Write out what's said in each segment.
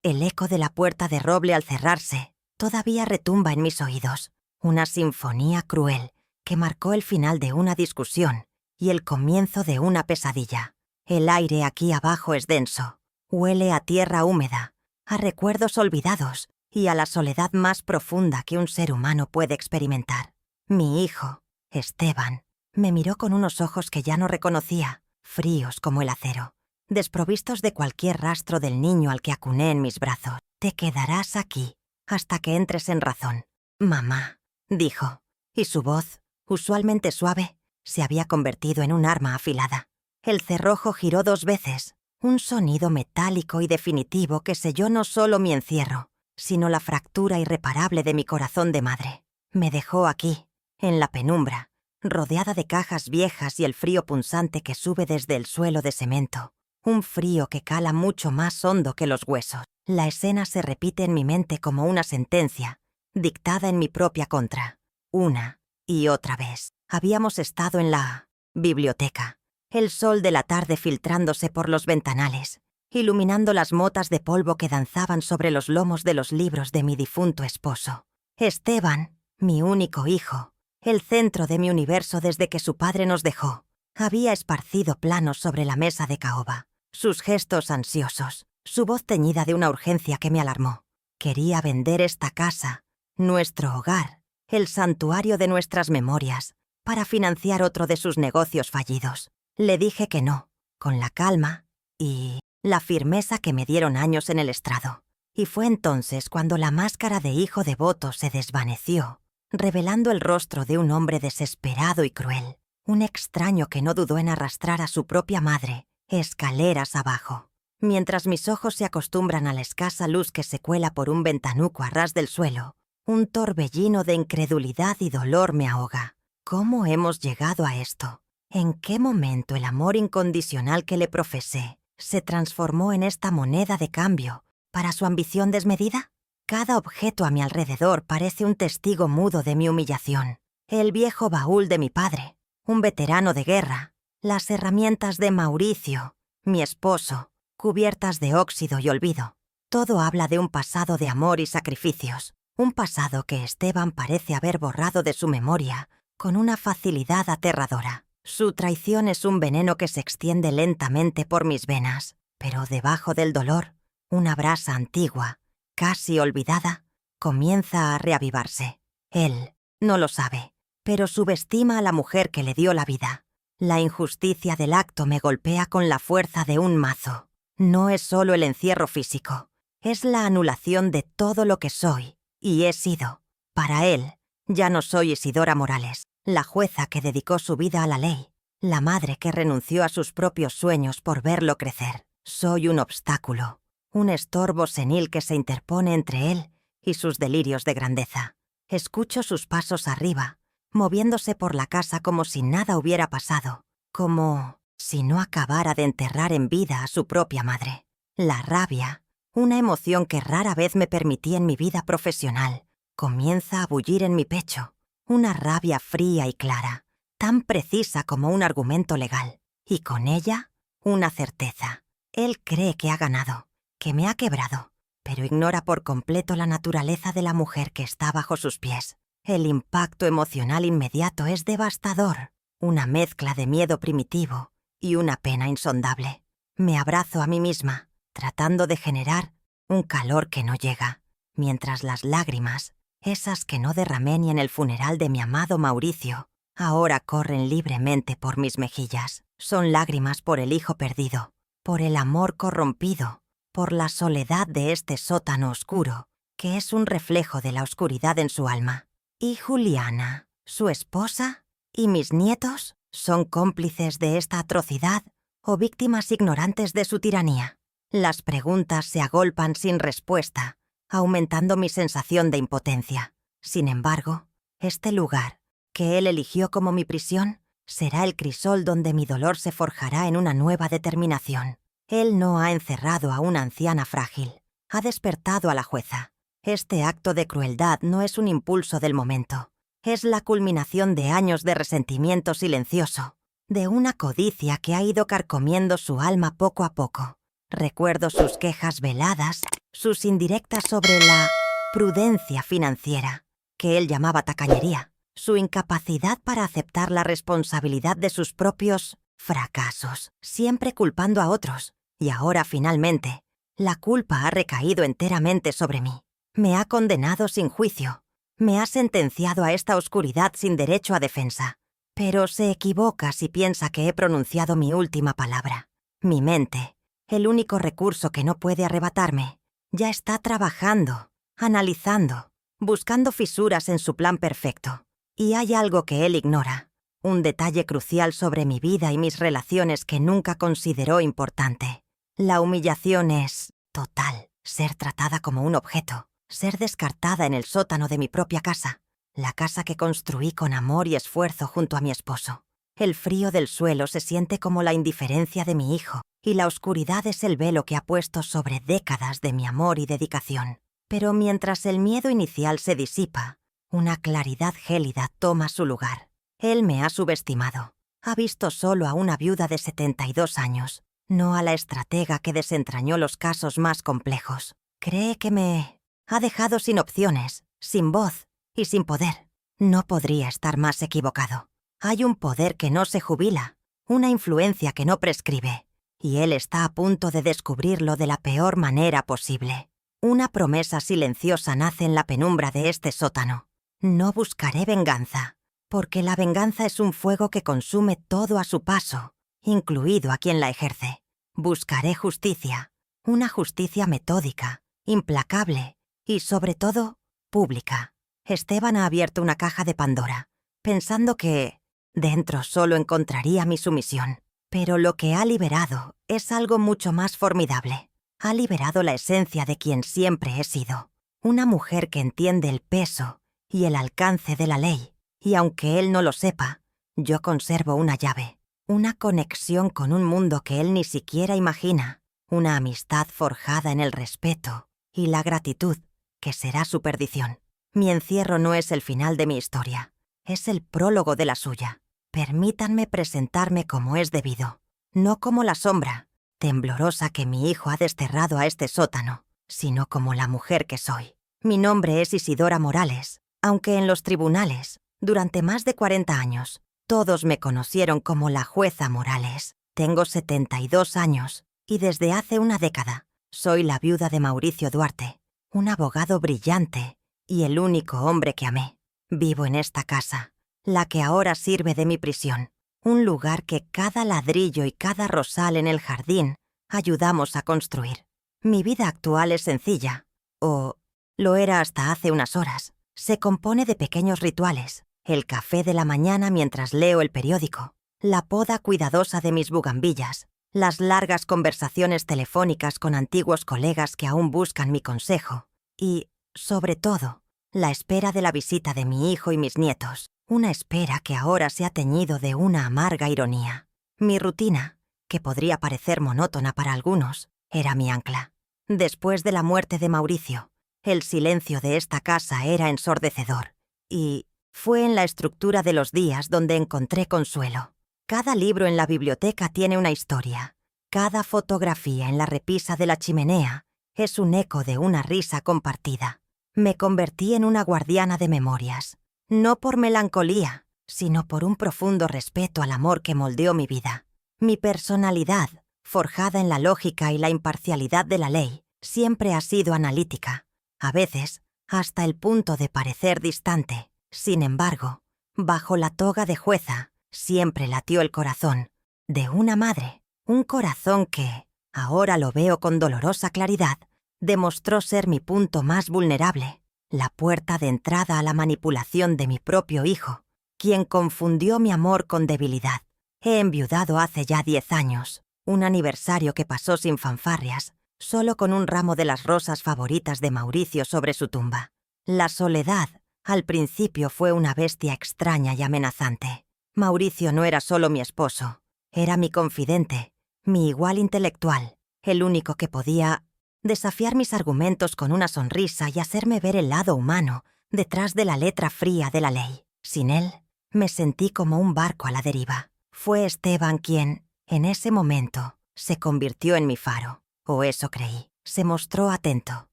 El eco de la puerta de roble al cerrarse todavía retumba en mis oídos. Una sinfonía cruel que marcó el final de una discusión y el comienzo de una pesadilla. El aire aquí abajo es denso. Huele a tierra húmeda, a recuerdos olvidados y a la soledad más profunda que un ser humano puede experimentar. Mi hijo, Esteban, me miró con unos ojos que ya no reconocía, fríos como el acero, desprovistos de cualquier rastro del niño al que acuné en mis brazos. «Te quedarás aquí hasta que entres en razón, mamá», dijo, y su voz, usualmente suave, se había convertido en un arma afilada. El cerrojo giró 2 veces, un sonido metálico y definitivo que selló no solo mi encierro, sino la fractura irreparable de mi corazón de madre. Me dejó aquí, en la penumbra, rodeada de cajas viejas y el frío punzante que sube desde el suelo de cemento, un frío que cala mucho más hondo que los huesos. La escena se repite en mi mente como una sentencia, dictada en mi propia contra. Una y otra vez. Habíamos estado en la biblioteca, el sol de la tarde filtrándose por los ventanales, iluminando las motas de polvo que danzaban sobre los lomos de los libros de mi difunto esposo. Esteban, mi único hijo, el centro de mi universo desde que su padre nos dejó, había esparcido planos sobre la mesa de caoba, sus gestos ansiosos, su voz teñida de una urgencia que me alarmó. Quería vender esta casa, nuestro hogar, el santuario de nuestras memorias, para financiar otro de sus negocios fallidos. Le dije que no, con la calma y la firmeza que me dieron años en el estrado. Y fue entonces cuando la máscara de hijo devoto se desvaneció, revelando el rostro de un hombre desesperado y cruel, un extraño que no dudó en arrastrar a su propia madre escaleras abajo. Mientras mis ojos se acostumbran a la escasa luz que se cuela por un ventanuco a ras del suelo, un torbellino de incredulidad y dolor me ahoga. ¿Cómo hemos llegado a esto? ¿En qué momento el amor incondicional que le profesé se transformó en esta moneda de cambio para su ambición desmedida? Cada objeto a mi alrededor parece un testigo mudo de mi humillación. El viejo baúl de mi padre, un veterano de guerra, las herramientas de Mauricio, mi esposo, cubiertas de óxido y olvido. Todo habla de un pasado de amor y sacrificios, un pasado que Esteban parece haber borrado de su memoria con una facilidad aterradora. Su traición es un veneno que se extiende lentamente por mis venas, pero debajo del dolor, una brasa antigua, casi olvidada, comienza a reavivarse. Él no lo sabe, pero subestima a la mujer que le dio la vida. La injusticia del acto me golpea con la fuerza de un mazo. No es solo el encierro físico, es la anulación de todo lo que soy y he sido. Para él, ya no soy Isidora Morales, la jueza que dedicó su vida a la ley, la madre que renunció a sus propios sueños por verlo crecer. Soy un obstáculo, un estorbo senil que se interpone entre él y sus delirios de grandeza. Escucho sus pasos arriba, moviéndose por la casa como si nada hubiera pasado, como si no acabara de enterrar en vida a su propia madre. La rabia, una emoción que rara vez me permití en mi vida profesional, comienza a bullir en mi pecho. Una rabia fría y clara, tan precisa como un argumento legal. Y con ella, una certeza. Él cree que ha ganado, que me ha quebrado, pero ignora por completo la naturaleza de la mujer que está bajo sus pies. El impacto emocional inmediato es devastador, una mezcla de miedo primitivo y una pena insondable. Me abrazo a mí misma, tratando de generar un calor que no llega, mientras las lágrimas, esas que no derramé ni en el funeral de mi amado Mauricio, ahora corren libremente por mis mejillas. Son lágrimas por el hijo perdido, por el amor corrompido, por la soledad de este sótano oscuro, que es un reflejo de la oscuridad en su alma. ¿Y Juliana, su esposa, y mis nietos son cómplices de esta atrocidad o víctimas ignorantes de su tiranía? Las preguntas se agolpan sin respuesta, aumentando mi sensación de impotencia. Sin embargo, este lugar, que él eligió como mi prisión, será el crisol donde mi dolor se forjará en una nueva determinación. Él no ha encerrado a una anciana frágil, ha despertado a la jueza. Este acto de crueldad no es un impulso del momento, es la culminación de años de resentimiento silencioso, de una codicia que ha ido carcomiendo su alma poco a poco, Recuerdo sus quejas veladas, sus indirectas sobre la prudencia financiera, que él llamaba tacañería, su incapacidad para aceptar la responsabilidad de sus propios fracasos, siempre culpando a otros. Y ahora, finalmente, la culpa ha recaído enteramente sobre mí. Me ha condenado sin juicio. Me ha sentenciado a esta oscuridad sin derecho a defensa. Pero se equivoca si piensa que he pronunciado mi última palabra. Mi mente, el único recurso que no puede arrebatarme, ya está trabajando, analizando, buscando fisuras en su plan perfecto. Y hay algo que él ignora, un detalle crucial sobre mi vida y mis relaciones que nunca consideró importante. La humillación es total, ser tratada como un objeto, ser descartada en el sótano de mi propia casa, la casa que construí con amor y esfuerzo junto a mi esposo. El frío del suelo se siente como la indiferencia de mi hijo, y la oscuridad es el velo que ha puesto sobre décadas de mi amor y dedicación. Pero mientras el miedo inicial se disipa, una claridad gélida toma su lugar. Él me ha subestimado. Ha visto solo a una viuda de 72 años, no a la estratega que desentrañó los casos más complejos. Cree que me ha dejado sin opciones, sin voz y sin poder. No podría estar más equivocado. Hay un poder que no se jubila, una influencia que no prescribe, y él está a punto de descubrirlo de la peor manera posible. Una promesa silenciosa nace en la penumbra de este sótano. No buscaré venganza, porque la venganza es un fuego que consume todo a su paso, incluido a quien la ejerce. Buscaré justicia, una justicia metódica, implacable y, sobre todo, pública. Esteban ha abierto una caja de Pandora, pensando que dentro solo encontraría mi sumisión. Pero lo que ha liberado es algo mucho más formidable. Ha liberado la esencia de quien siempre he sido. Una mujer que entiende el peso y el alcance de la ley. Y aunque él no lo sepa, yo conservo una llave. Una conexión con un mundo que él ni siquiera imagina. Una amistad forjada en el respeto y la gratitud, que será su perdición. Mi encierro no es el final de mi historia. Es el prólogo de la suya. Permítanme presentarme como es debido. No como la sombra temblorosa que mi hijo ha desterrado a este sótano, sino como la mujer que soy. Mi nombre es Isidora Morales, aunque en los tribunales, durante más de 40 años, todos me conocieron como la jueza Morales. Tengo 72 años y desde hace una década soy la viuda de Mauricio Duarte, un abogado brillante y el único hombre que amé. Vivo en esta casa, la que ahora sirve de mi prisión, un lugar que cada ladrillo y cada rosal en el jardín ayudamos a construir. Mi vida actual es sencilla, o lo era hasta hace unas horas. Se compone de pequeños rituales, el café de la mañana mientras leo el periódico, la poda cuidadosa de mis bugambillas, las largas conversaciones telefónicas con antiguos colegas que aún buscan mi consejo y, sobre todo, la espera de la visita de mi hijo y mis nietos, una espera que ahora se ha teñido de una amarga ironía. Mi rutina, que podría parecer monótona para algunos, era mi ancla. Después de la muerte de Mauricio, el silencio de esta casa era ensordecedor, y fue en la estructura de los días donde encontré consuelo. Cada libro en la biblioteca tiene una historia. Cada fotografía en la repisa de la chimenea es un eco de una risa compartida. Me convertí en una guardiana de memorias, no por melancolía, sino por un profundo respeto al amor que moldeó mi vida. Mi personalidad, forjada en la lógica y la imparcialidad de la ley, siempre ha sido analítica, a veces hasta el punto de parecer distante. Sin embargo, bajo la toga de jueza, siempre latió el corazón de una madre, un corazón que, ahora lo veo con dolorosa claridad, demostró ser mi punto más vulnerable, la puerta de entrada a la manipulación de mi propio hijo, quien confundió mi amor con debilidad. He enviudado hace ya 10 años, un aniversario que pasó sin fanfarrias, solo con un ramo de las rosas favoritas de Mauricio sobre su tumba. La soledad, al principio, fue una bestia extraña y amenazante. Mauricio no era solo mi esposo, era mi confidente, mi igual intelectual, el único que podía desafiar mis argumentos con una sonrisa y hacerme ver el lado humano detrás de la letra fría de la ley. Sin él, me sentí como un barco a la deriva. Fue Esteban quien, en ese momento, se convirtió en mi faro. o eso creí. Se mostró atento,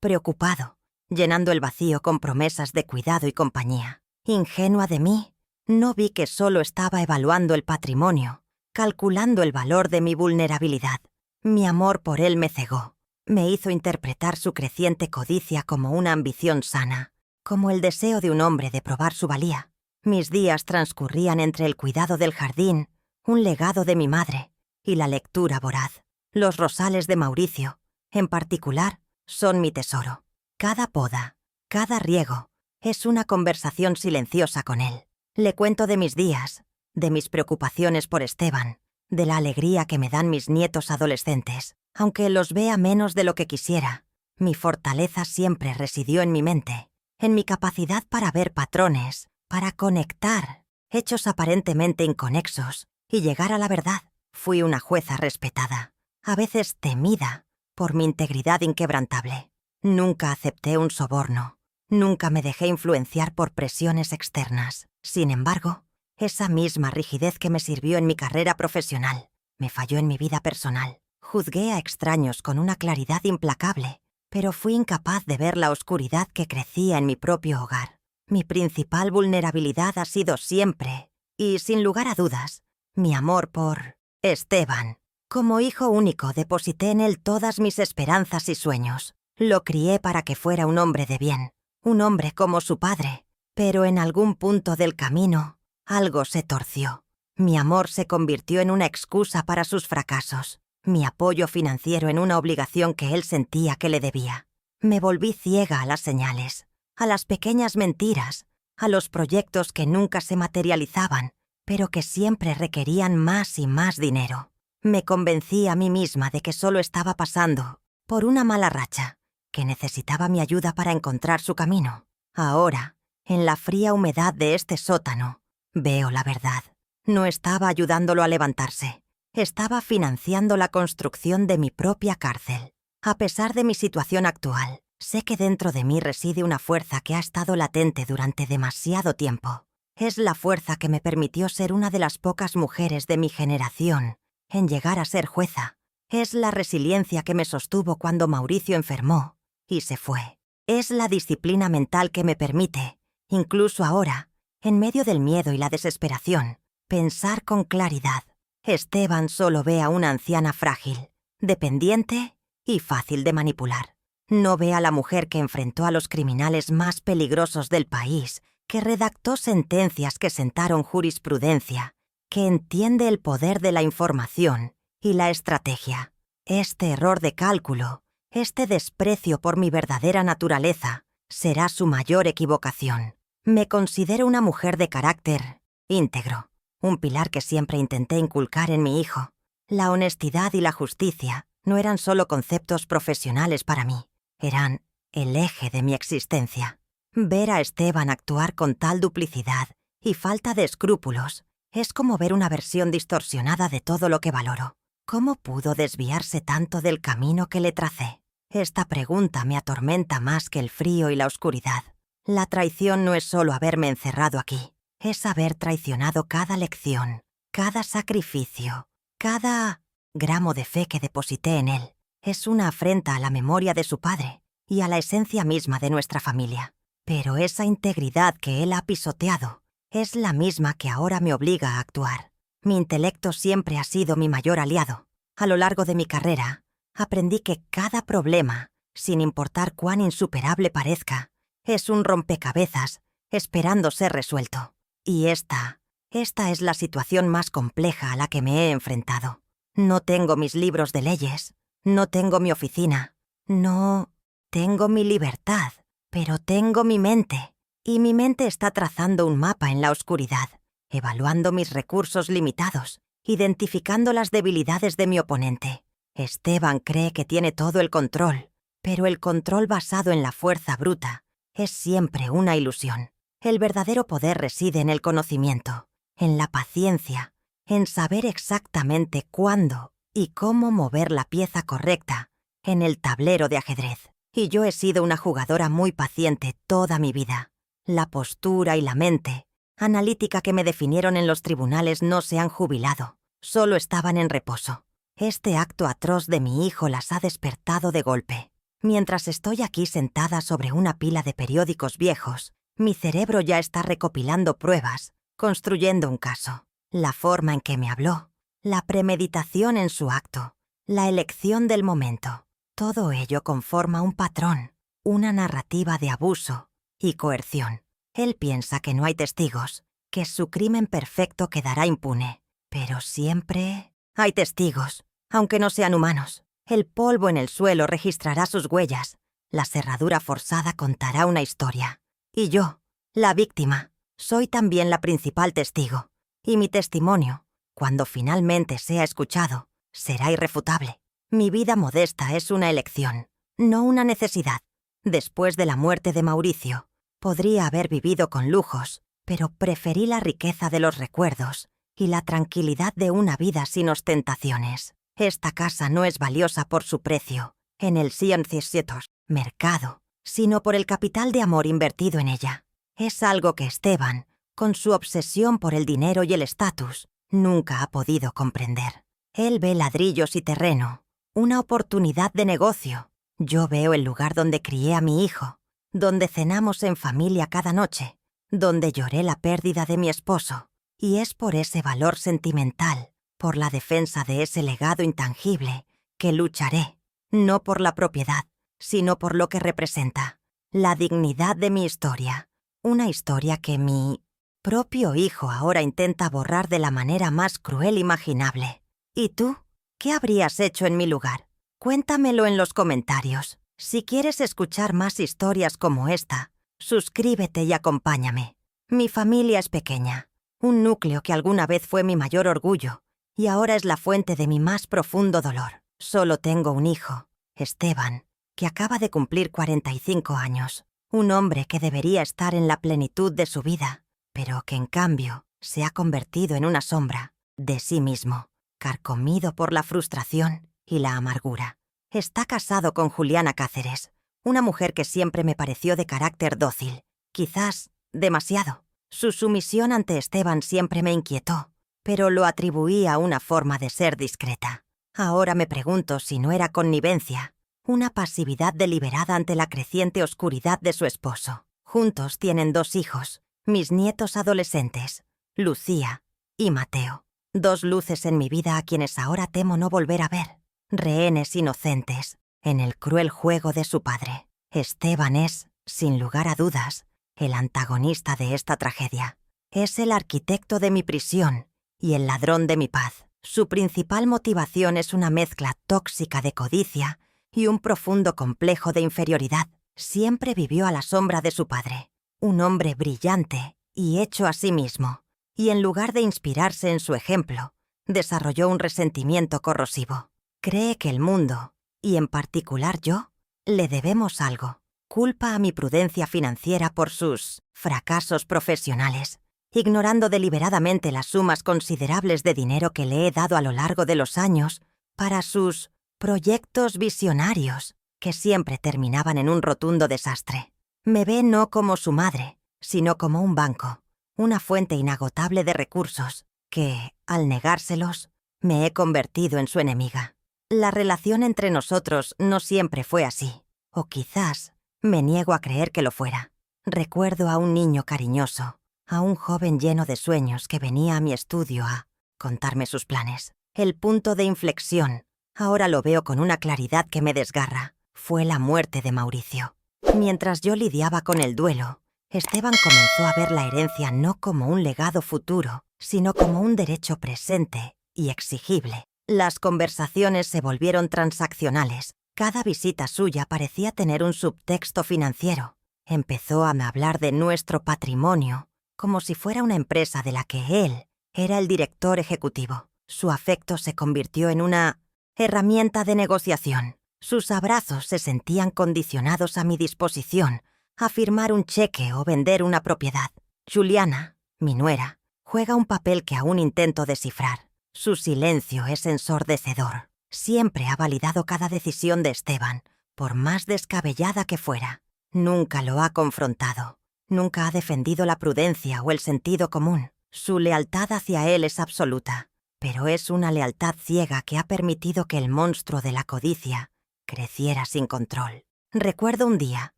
preocupado, llenando el vacío con promesas de cuidado y compañía. Ingenua de mí, no vi que solo estaba evaluando el patrimonio, calculando el valor de mi vulnerabilidad. Mi amor por él me cegó. Me hizo interpretar su creciente codicia como una ambición sana, como el deseo de un hombre de probar su valía. Mis días transcurrían entre el cuidado del jardín, un legado de mi madre, y la lectura voraz. Los rosales de Mauricio, en particular, son mi tesoro. Cada poda, cada riego, es una conversación silenciosa con él. Le cuento de mis días, de mis preocupaciones por Esteban, de la alegría que me dan mis nietos adolescentes. Aunque los vea menos de lo que quisiera, mi fortaleza siempre residió en mi mente, en mi capacidad para ver patrones, para conectar hechos aparentemente inconexos y llegar a la verdad. Fui una jueza respetada, a veces temida por mi integridad inquebrantable. Nunca acepté un soborno, nunca me dejé influenciar por presiones externas. Sin embargo, esa misma rigidez que me sirvió en mi carrera profesional, me falló en mi vida personal. Juzgué a extraños con una claridad implacable, pero fui incapaz de ver la oscuridad que crecía en mi propio hogar. Mi principal vulnerabilidad ha sido siempre, y sin lugar a dudas, mi amor por Esteban. Como hijo único deposité en él todas mis esperanzas y sueños. Lo crié para que fuera un hombre de bien, un hombre como su padre, pero en algún punto del camino, algo se torció. Mi amor se convirtió en una excusa para sus fracasos. Mi apoyo financiero en una obligación que él sentía que le debía. Me volví ciega a las señales, a las pequeñas mentiras, a los proyectos que nunca se materializaban, pero que siempre requerían más y más dinero. Me convencí a mí misma de que solo estaba pasando por una mala racha, que necesitaba mi ayuda para encontrar su camino. Ahora, en la fría humedad de este sótano, veo la verdad. No estaba ayudándolo a levantarse. Estaba financiando la construcción de mi propia cárcel. A pesar de mi situación actual, sé que dentro de mí reside una fuerza que ha estado latente durante demasiado tiempo. Es la fuerza que me permitió ser una de las pocas mujeres de mi generación en llegar a ser jueza. Es la resiliencia que me sostuvo cuando Mauricio enfermó y se fue. Es la disciplina mental que me permite, incluso ahora, en medio del miedo y la desesperación, pensar con claridad. Esteban solo ve a una anciana frágil, dependiente y fácil de manipular. No ve a la mujer que enfrentó a los criminales más peligrosos del país, que redactó sentencias que sentaron jurisprudencia, que entiende el poder de la información y la estrategia. Este error de cálculo, este desprecio por mi verdadera naturaleza, será su mayor equivocación. Me considero una mujer de carácter íntegro. Un pilar que siempre intenté inculcar en mi hijo. La honestidad y la justicia no eran solo conceptos profesionales para mí, eran el eje de mi existencia. Ver a Esteban actuar con tal duplicidad y falta de escrúpulos es como ver una versión distorsionada de todo lo que valoro. ¿Cómo pudo desviarse tanto del camino que le tracé? Esta pregunta me atormenta más que el frío y la oscuridad. La traición no es solo haberme encerrado aquí. Es haber traicionado cada lección, cada sacrificio, cada gramo de fe que deposité en él. Es una afrenta a la memoria de su padre y a la esencia misma de nuestra familia. Pero esa integridad que él ha pisoteado es la misma que ahora me obliga a actuar. Mi intelecto siempre ha sido mi mayor aliado. A lo largo de mi carrera, aprendí que cada problema, sin importar cuán insuperable parezca, es un rompecabezas esperando ser resuelto. Y esta es la situación más compleja a la que me he enfrentado. No tengo mis libros de leyes, no tengo mi oficina, no tengo mi libertad, pero tengo mi mente. Y mi mente está trazando un mapa en la oscuridad, evaluando mis recursos limitados, identificando las debilidades de mi oponente. Esteban cree que tiene todo el control, pero el control basado en la fuerza bruta es siempre una ilusión. El verdadero poder reside en el conocimiento, en la paciencia, en saber exactamente cuándo y cómo mover la pieza correcta en el tablero de ajedrez. Y yo he sido una jugadora muy paciente toda mi vida. La postura y la mente analítica que me definieron en los tribunales no se han jubilado, solo estaban en reposo. Este acto atroz de mi hijo las ha despertado de golpe. Mientras estoy aquí sentada sobre una pila de periódicos viejos, mi cerebro ya está recopilando pruebas, construyendo un caso. La forma en que me habló, la premeditación en su acto, la elección del momento, todo ello conforma un patrón, una narrativa de abuso y coerción. Él piensa que no hay testigos, que su crimen perfecto quedará impune. Pero siempre hay testigos, aunque no sean humanos. El polvo en el suelo registrará sus huellas. La cerradura forzada contará una historia. Y yo, la víctima, soy también la principal testigo. Y mi testimonio, cuando finalmente sea escuchado, será irrefutable. Mi vida modesta es una elección, no una necesidad. Después de la muerte de Mauricio, podría haber vivido con lujos, pero preferí la riqueza de los recuerdos y la tranquilidad de una vida sin ostentaciones. Esta casa no es valiosa por su precio, en el cienciositos mercado, sino por el capital de amor invertido en ella. Es algo que Esteban, con su obsesión por el dinero y el estatus, nunca ha podido comprender. Él ve ladrillos y terreno, una oportunidad de negocio. Yo veo el lugar donde crié a mi hijo, donde cenamos en familia cada noche, donde lloré la pérdida de mi esposo. Y es por ese valor sentimental, por la defensa de ese legado intangible, que lucharé, no por la propiedad, sino por lo que representa, la dignidad de mi historia, una historia que mi propio hijo ahora intenta borrar de la manera más cruel imaginable. ¿Y tú? ¿Qué habrías hecho en mi lugar? Cuéntamelo en los comentarios. Si quieres escuchar más historias como esta, suscríbete y acompáñame. Mi familia es pequeña. Un núcleo que alguna vez fue mi mayor orgullo y ahora es la fuente de mi más profundo dolor. Solo tengo un hijo, Esteban, que acaba de cumplir 45 años. Un hombre que debería estar en la plenitud de su vida, pero que en cambio se ha convertido en una sombra de sí mismo, carcomido por la frustración y la amargura. Está casado con Juliana Cáceres, una mujer que siempre me pareció de carácter dócil, quizás demasiado. Su sumisión ante Esteban siempre me inquietó, pero lo atribuí a una forma de ser discreta. Ahora me pregunto si no era connivencia, una pasividad deliberada ante la creciente oscuridad de su esposo. Juntos tienen 2 hijos, mis nietos adolescentes, Lucía y Mateo. 2 luces en mi vida a quienes ahora temo no volver a ver. Rehenes inocentes, en el cruel juego de su padre. Esteban es, sin lugar a dudas, el antagonista de esta tragedia. Es el arquitecto de mi prisión y el ladrón de mi paz. Su principal motivación es una mezcla tóxica de codicia y un profundo complejo de inferioridad. Siempre vivió a la sombra de su padre, un hombre brillante y hecho a sí mismo, y en lugar de inspirarse en su ejemplo, desarrolló un resentimiento corrosivo. Cree que el mundo, y en particular yo, le debemos algo. Culpa a mi prudencia financiera por sus fracasos profesionales, ignorando deliberadamente las sumas considerables de dinero que le he dado a lo largo de los años para sus proyectos visionarios, que siempre terminaban en un rotundo desastre. Me ve no como su madre, sino como un banco, una fuente inagotable de recursos, que, al negárselos, me he convertido en su enemiga. La relación entre nosotros no siempre fue así, o quizás me niego a creer que lo fuera. Recuerdo a un niño cariñoso, a un joven lleno de sueños que venía a mi estudio a contarme sus planes. El punto de inflexión, ahora lo veo con una claridad que me desgarra, fue la muerte de Mauricio. Mientras yo lidiaba con el duelo, Esteban comenzó a ver la herencia no como un legado futuro, sino como un derecho presente y exigible. Las conversaciones se volvieron transaccionales. Cada visita suya parecía tener un subtexto financiero. Empezó a hablar de nuestro patrimonio, como si fuera una empresa de la que él era el director ejecutivo. Su afecto se convirtió en una herramienta de negociación. Sus abrazos se sentían condicionados a mi disposición a firmar un cheque o vender una propiedad. Juliana, mi nuera, juega un papel que aún intento descifrar. Su silencio es ensordecedor. Siempre ha validado cada decisión de Esteban, por más descabellada que fuera. Nunca lo ha confrontado. Nunca ha defendido la prudencia o el sentido común. Su lealtad hacia él es absoluta. pero es una lealtad ciega que ha permitido que el monstruo de la codicia creciera sin control. Recuerdo un día,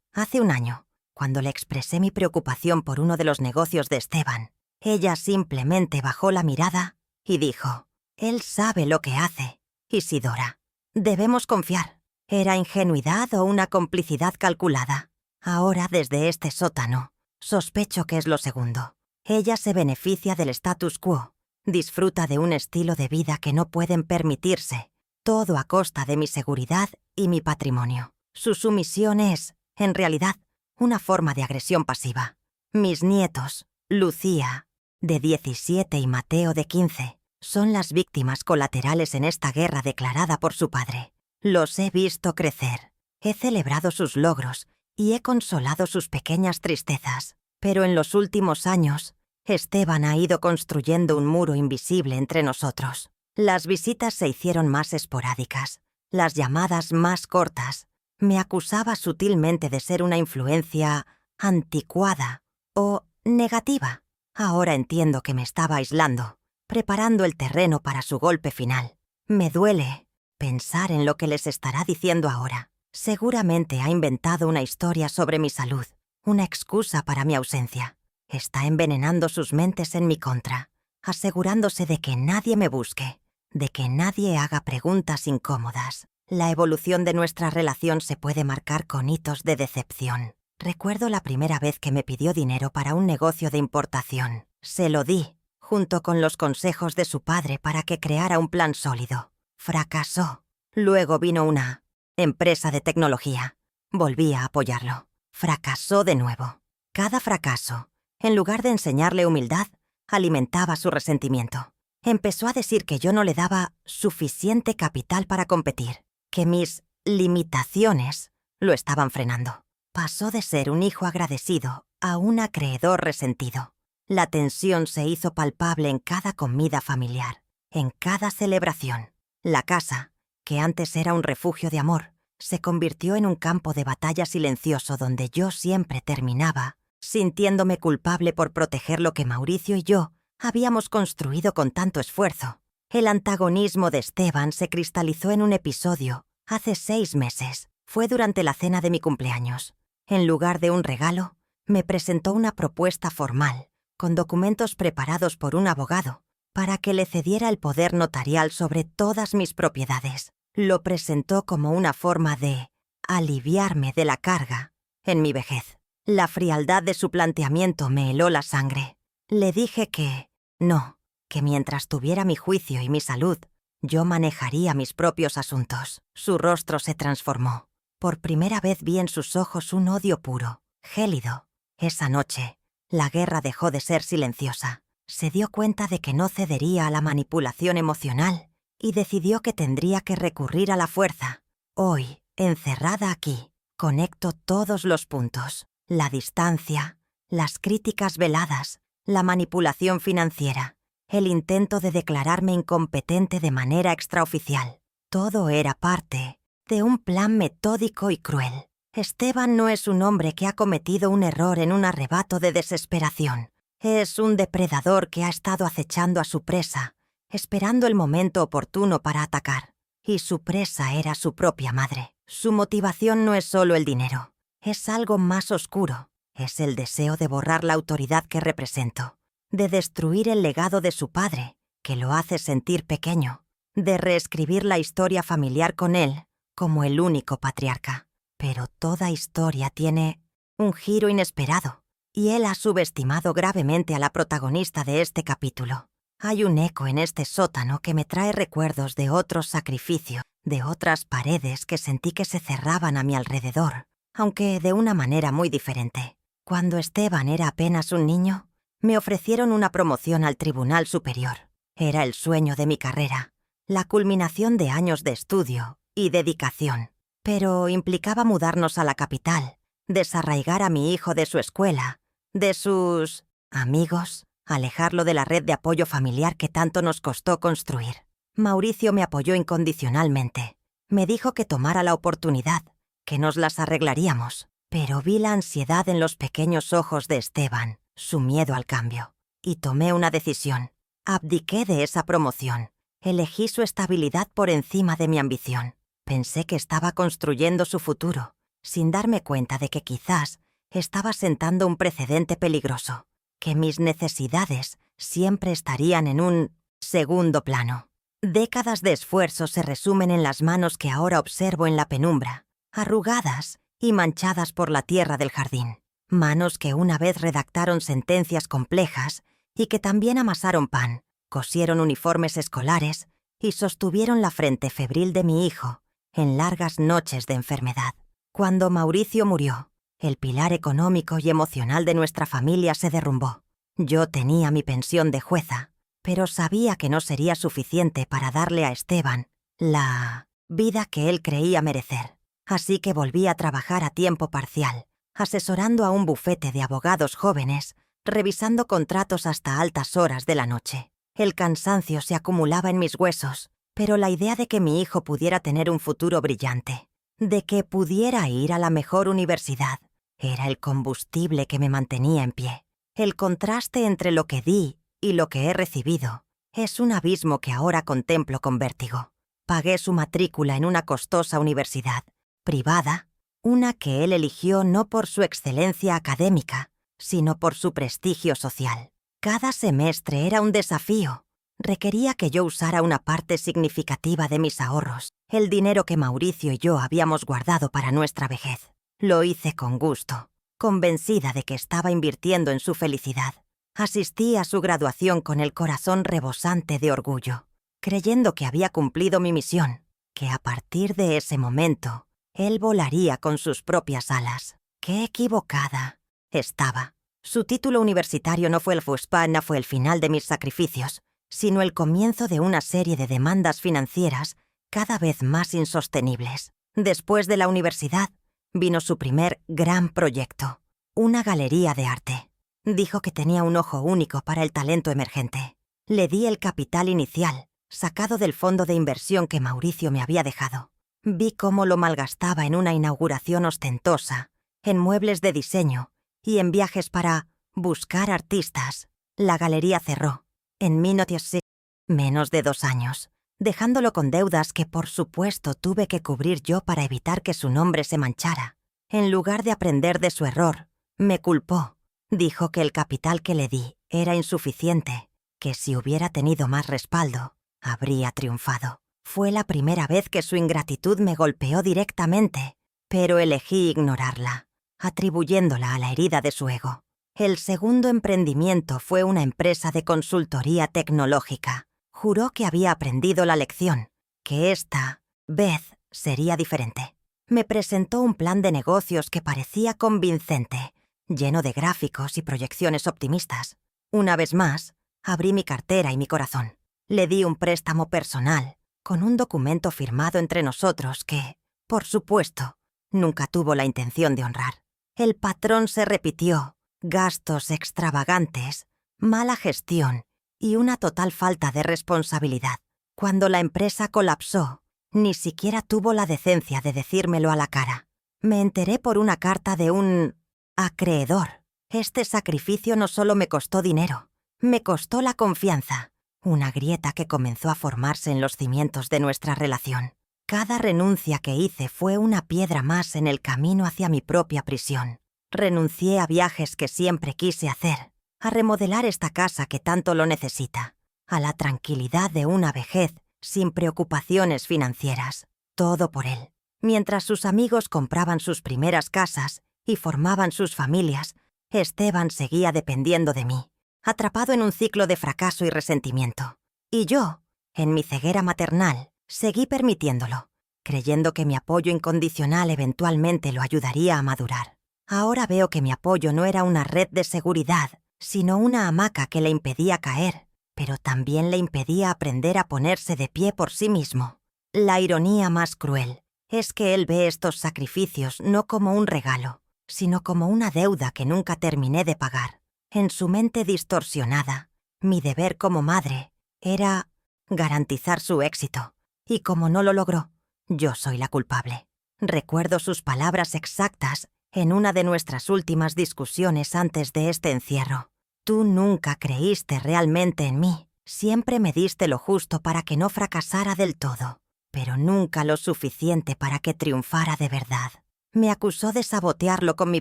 hace un año, cuando le expresé mi preocupación por uno de los negocios de Esteban. Ella simplemente bajó la mirada y dijo: «Él sabe lo que hace, Isidora. Debemos confiar». ¿Era ingenuidad o una complicidad calculada? Ahora, desde este sótano, sospecho que es lo segundo. Ella se beneficia del status quo, disfruta de un estilo de vida que no pueden permitirse, todo a costa de mi seguridad y mi patrimonio. Su sumisión es, en realidad, una forma de agresión pasiva. Mis nietos, Lucía, de 17, y Mateo, de 15, son las víctimas colaterales en esta guerra declarada por su padre. Los he visto crecer, he celebrado sus logros y he consolado sus pequeñas tristezas. Pero en los últimos años, Esteban ha ido construyendo un muro invisible entre nosotros. Las visitas se hicieron más esporádicas, las llamadas más cortas. Me acusaba sutilmente de ser una influencia anticuada o negativa. Ahora entiendo que me estaba aislando, preparando el terreno para su golpe final. Me duele pensar en lo que les estará diciendo ahora. Seguramente ha inventado una historia sobre mi salud, una excusa para mi ausencia. Está envenenando sus mentes en mi contra, asegurándose de que nadie me busque, de que nadie haga preguntas incómodas. La evolución de nuestra relación se puede marcar con hitos de decepción. Recuerdo la primera vez que me pidió dinero para un negocio de importación. Se lo di, junto con los consejos de su padre para que creara un plan sólido. Fracasó. Luego vino una empresa de tecnología. Volví a apoyarlo. Fracasó de nuevo. Cada fracaso, en lugar de enseñarle humildad, alimentaba su resentimiento. Empezó a decir que yo no le daba suficiente capital para competir, que mis limitaciones lo estaban frenando. Pasó de ser un hijo agradecido a un acreedor resentido. La tensión se hizo palpable en cada comida familiar, en cada celebración. La casa, que antes era un refugio de amor, se convirtió en un campo de batalla silencioso donde yo siempre terminaba, sintiéndome culpable por proteger lo que Mauricio y yo habíamos construido con tanto esfuerzo. El antagonismo de Esteban se cristalizó en un episodio hace 6 meses. Fue durante la cena de mi cumpleaños. En lugar de un regalo, me presentó una propuesta formal, con documentos preparados por un abogado, para que le cediera el poder notarial sobre todas mis propiedades. Lo presentó como una forma de aliviarme de la carga en mi vejez. La frialdad de su planteamiento me heló la sangre. Le dije que no, que mientras tuviera mi juicio y mi salud, yo manejaría mis propios asuntos. Su rostro se transformó. Por primera vez vi en sus ojos un odio puro, gélido. Esa noche, la guerra dejó de ser silenciosa. Se dio cuenta de que no cedería a la manipulación emocional y decidió que tendría que recurrir a la fuerza. Hoy, encerrada aquí, conecto todos los puntos: la distancia, las críticas veladas, la manipulación financiera, el intento de declararme incompetente de manera extraoficial. Todo era parte de un plan metódico y cruel. Esteban no es un hombre que ha cometido un error en un arrebato de desesperación. Es un depredador que ha estado acechando a su presa, esperando el momento oportuno para atacar. Y su presa era su propia madre. Su motivación no es solo el dinero, es algo más oscuro. Es el deseo de borrar la autoridad que represento, de destruir el legado de su padre, que lo hace sentir pequeño, de reescribir la historia familiar con él como el único patriarca. Pero toda historia tiene un giro inesperado, y él ha subestimado gravemente a la protagonista de este capítulo. Hay un eco en este sótano que me trae recuerdos de otros sacrificios, de otras paredes que sentí que se cerraban a mi alrededor, aunque de una manera muy diferente. Cuando Esteban era apenas un niño, me ofrecieron una promoción al Tribunal Superior. Era el sueño de mi carrera, la culminación de años de estudio y dedicación. Pero implicaba mudarnos a la capital, desarraigar a mi hijo de su escuela, de sus amigos, alejarlo de la red de apoyo familiar que tanto nos costó construir. Mauricio me apoyó incondicionalmente. Me dijo que tomara la oportunidad, que nos las arreglaríamos. Pero vi la ansiedad en los pequeños ojos de Esteban, su miedo al cambio, y tomé una decisión. Abdiqué de esa promoción, Elegí su estabilidad por encima de mi ambición. Pensé que estaba construyendo su futuro, sin darme cuenta de que quizás estaba sentando un precedente peligroso, que mis necesidades siempre estarían en un segundo plano. Décadas de esfuerzo se resumen en las manos que ahora observo en la penumbra, arrugadas y manchadas por la tierra del jardín. Manos que una vez redactaron sentencias complejas y que también amasaron pan, cosieron uniformes escolares y sostuvieron la frente febril de mi hijo en largas noches de enfermedad. Cuando Mauricio murió, el pilar económico y emocional de nuestra familia se derrumbó. Yo tenía mi pensión de jueza, pero sabía que no sería suficiente para darle a Esteban la vida que él creía merecer. Así que volví a trabajar a tiempo parcial, asesorando a un bufete de abogados jóvenes, revisando contratos hasta altas horas de la noche. El cansancio se acumulaba en mis huesos, pero la idea de que mi hijo pudiera tener un futuro brillante, de que pudiera ir a la mejor universidad, era el combustible que me mantenía en pie. El contraste entre lo que di y lo que he recibido es un abismo que ahora contemplo con vértigo. Pagué su matrícula en una costosa universidad, privada, una que él eligió no por su excelencia académica, sino por su prestigio social. Cada semestre era un desafío. Requería que yo usara una parte significativa de mis ahorros, el dinero que Mauricio y yo habíamos guardado para nuestra vejez. Lo hice con gusto, convencida de que estaba invirtiendo en su felicidad. Asistí a su graduación con el corazón rebosante de orgullo, creyendo que había cumplido mi misión, que a partir de ese momento, él volaría con sus propias alas. ¡Qué equivocada estaba! Su título universitario no fue el final de mis sacrificios, sino el comienzo de una serie de demandas financieras cada vez más insostenibles. Después de la universidad, vino su primer gran proyecto, una galería de arte. Dijo que tenía un ojo único para el talento emergente. Le di el capital inicial, sacado del fondo de inversión que Mauricio me había dejado. Vi cómo lo malgastaba en una inauguración ostentosa, en muebles de diseño y en viajes para buscar artistas. La galería cerró, en menos de 2 años, dejándolo con deudas que por supuesto tuve que cubrir yo para evitar que su nombre se manchara. En lugar de aprender de su error, me culpó. Dijo que el capital que le di era insuficiente, que si hubiera tenido más respaldo, habría triunfado. Fue la primera vez que su ingratitud me golpeó directamente, pero elegí ignorarla, atribuyéndola a la herida de su ego. El segundo emprendimiento fue una empresa de consultoría tecnológica. Juró que había aprendido la lección, que esta vez sería diferente. Me presentó un plan de negocios que parecía convincente, lleno de gráficos y proyecciones optimistas. Una vez más, abrí mi cartera y mi corazón. Le di un préstamo personal, con un documento firmado entre nosotros que, por supuesto, nunca tuvo la intención de honrar. El patrón se repitió, gastos extravagantes, mala gestión y una total falta de responsabilidad. Cuando la empresa colapsó, ni siquiera tuvo la decencia de decírmelo a la cara. Me enteré por una carta de un acreedor. Este sacrificio no solo me costó dinero, me costó la confianza, una grieta que comenzó a formarse en los cimientos de nuestra relación. Cada renuncia que hice fue una piedra más en el camino hacia mi propia prisión. Renuncié a viajes que siempre quise hacer, a remodelar esta casa que tanto lo necesita, a la tranquilidad de una vejez sin preocupaciones financieras. Todo por él. Mientras sus amigos compraban sus primeras casas y formaban sus familias, Esteban seguía dependiendo de mí, atrapado en un ciclo de fracaso y resentimiento. Y yo, en mi ceguera maternal, seguí permitiéndolo, creyendo que mi apoyo incondicional eventualmente lo ayudaría a madurar. Ahora veo que mi apoyo no era una red de seguridad, sino una hamaca que le impedía caer, pero también le impedía aprender a ponerse de pie por sí mismo. La ironía más cruel es que él ve estos sacrificios no como un regalo, sino como una deuda que nunca terminé de pagar. En su mente distorsionada, mi deber como madre era garantizar su éxito, y como no lo logró, yo soy la culpable. Recuerdo sus palabras exactas en una de nuestras últimas discusiones antes de este encierro. Tú nunca creíste realmente en mí. Siempre me diste lo justo para que no fracasara del todo, pero nunca lo suficiente para que triunfara de verdad. Me acusó de sabotearlo con mi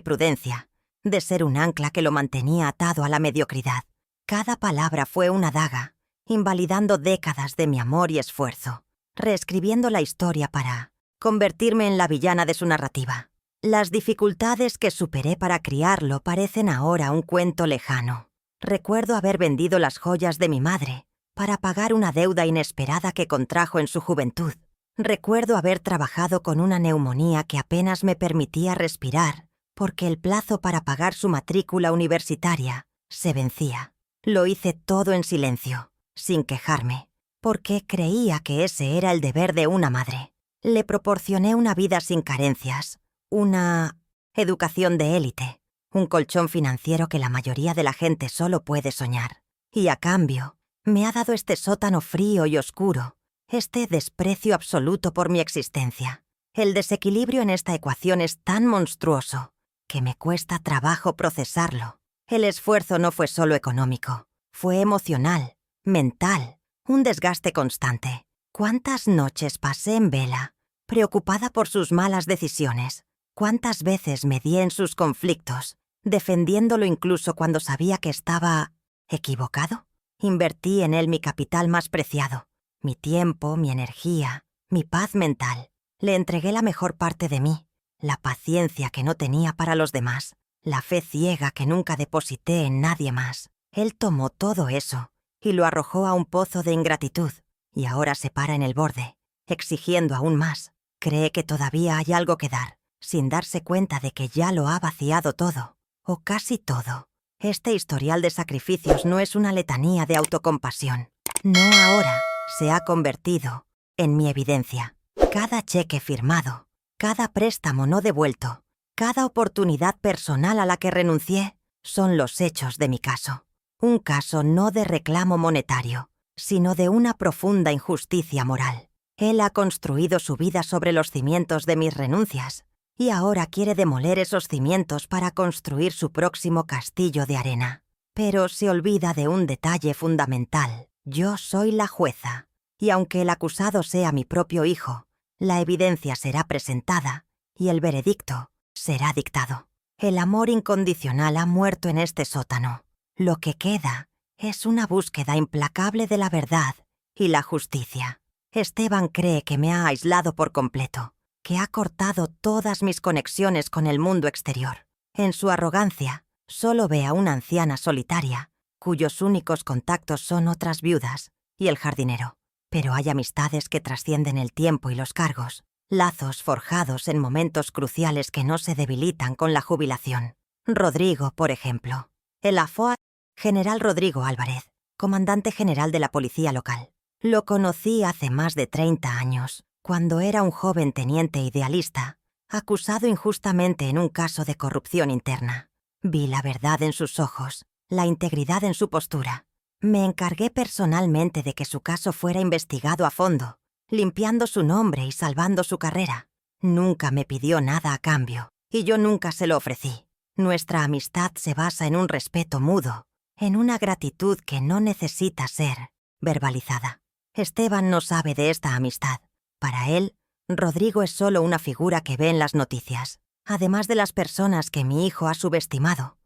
prudencia, de ser un ancla que lo mantenía atado a la mediocridad. Cada palabra fue una daga, invalidando décadas de mi amor y esfuerzo, reescribiendo la historia para convertirme en la villana de su narrativa. Las dificultades que superé para criarlo parecen ahora un cuento lejano. Recuerdo haber vendido las joyas de mi madre para pagar una deuda inesperada que contrajo en su juventud. Recuerdo haber trabajado con una neumonía que apenas me permitía respirar porque el plazo para pagar su matrícula universitaria se vencía. Lo hice todo en silencio, sin quejarme, porque creía que ese era el deber de una madre. Le proporcioné una vida sin carencias, una educación de élite, un colchón financiero que la mayoría de la gente solo puede soñar. Y a cambio, me ha dado este sótano frío y oscuro, este desprecio absoluto por mi existencia. El desequilibrio en esta ecuación es tan monstruoso que me cuesta trabajo procesarlo. El esfuerzo no fue solo económico, fue emocional, mental, un desgaste constante. ¿Cuántas noches pasé en vela, preocupada por sus malas decisiones? ¿Cuántas veces me di en sus conflictos, defendiéndolo incluso cuando sabía que estaba equivocado? Invertí en él mi capital más preciado, mi tiempo, mi energía, mi paz mental. Le entregué la mejor parte de mí, la paciencia que no tenía para los demás, la fe ciega que nunca deposité en nadie más. Él tomó todo eso y lo arrojó a un pozo de ingratitud, y ahora se para en el borde, exigiendo aún más. Cree que todavía hay algo que dar, sin darse cuenta de que ya lo ha vaciado todo, o casi todo. Este historial de sacrificios no es una letanía de autocompasión. No ahora, se ha convertido en mi evidencia. Cada cheque firmado, cada préstamo no devuelto, cada oportunidad personal a la que renuncié, son los hechos de mi caso. Un caso no de reclamo monetario, sino de una profunda injusticia moral. Él ha construido su vida sobre los cimientos de mis renuncias, y ahora quiere demoler esos cimientos para construir su próximo castillo de arena. Pero se olvida de un detalle fundamental. Yo soy la jueza, y aunque el acusado sea mi propio hijo, la evidencia será presentada y el veredicto será dictado. El amor incondicional ha muerto en este sótano. Lo que queda es una búsqueda implacable de la verdad y la justicia. Esteban cree que me ha aislado por completo, que ha cortado todas mis conexiones con el mundo exterior. En su arrogancia, solo ve a una anciana solitaria, cuyos únicos contactos son otras viudas y el jardinero. Pero hay amistades que trascienden el tiempo y los cargos, lazos forjados en momentos cruciales que no se debilitan con la jubilación. Rodrigo, por ejemplo. El AFOA, General Rodrigo Álvarez, comandante general de la policía local. Lo conocí hace más de 30 años, cuando era un joven teniente idealista, acusado injustamente en un caso de corrupción interna. Vi la verdad en sus ojos, la integridad en su postura. Me encargué personalmente de que su caso fuera investigado a fondo, limpiando su nombre y salvando su carrera. Nunca me pidió nada a cambio, y yo nunca se lo ofrecí. Nuestra amistad se basa en un respeto mudo, en una gratitud que no necesita ser verbalizada. Esteban no sabe de esta amistad. Para él, Rodrigo es solo una figura que ve en las noticias. Además de las personas que mi hijo ha subestimado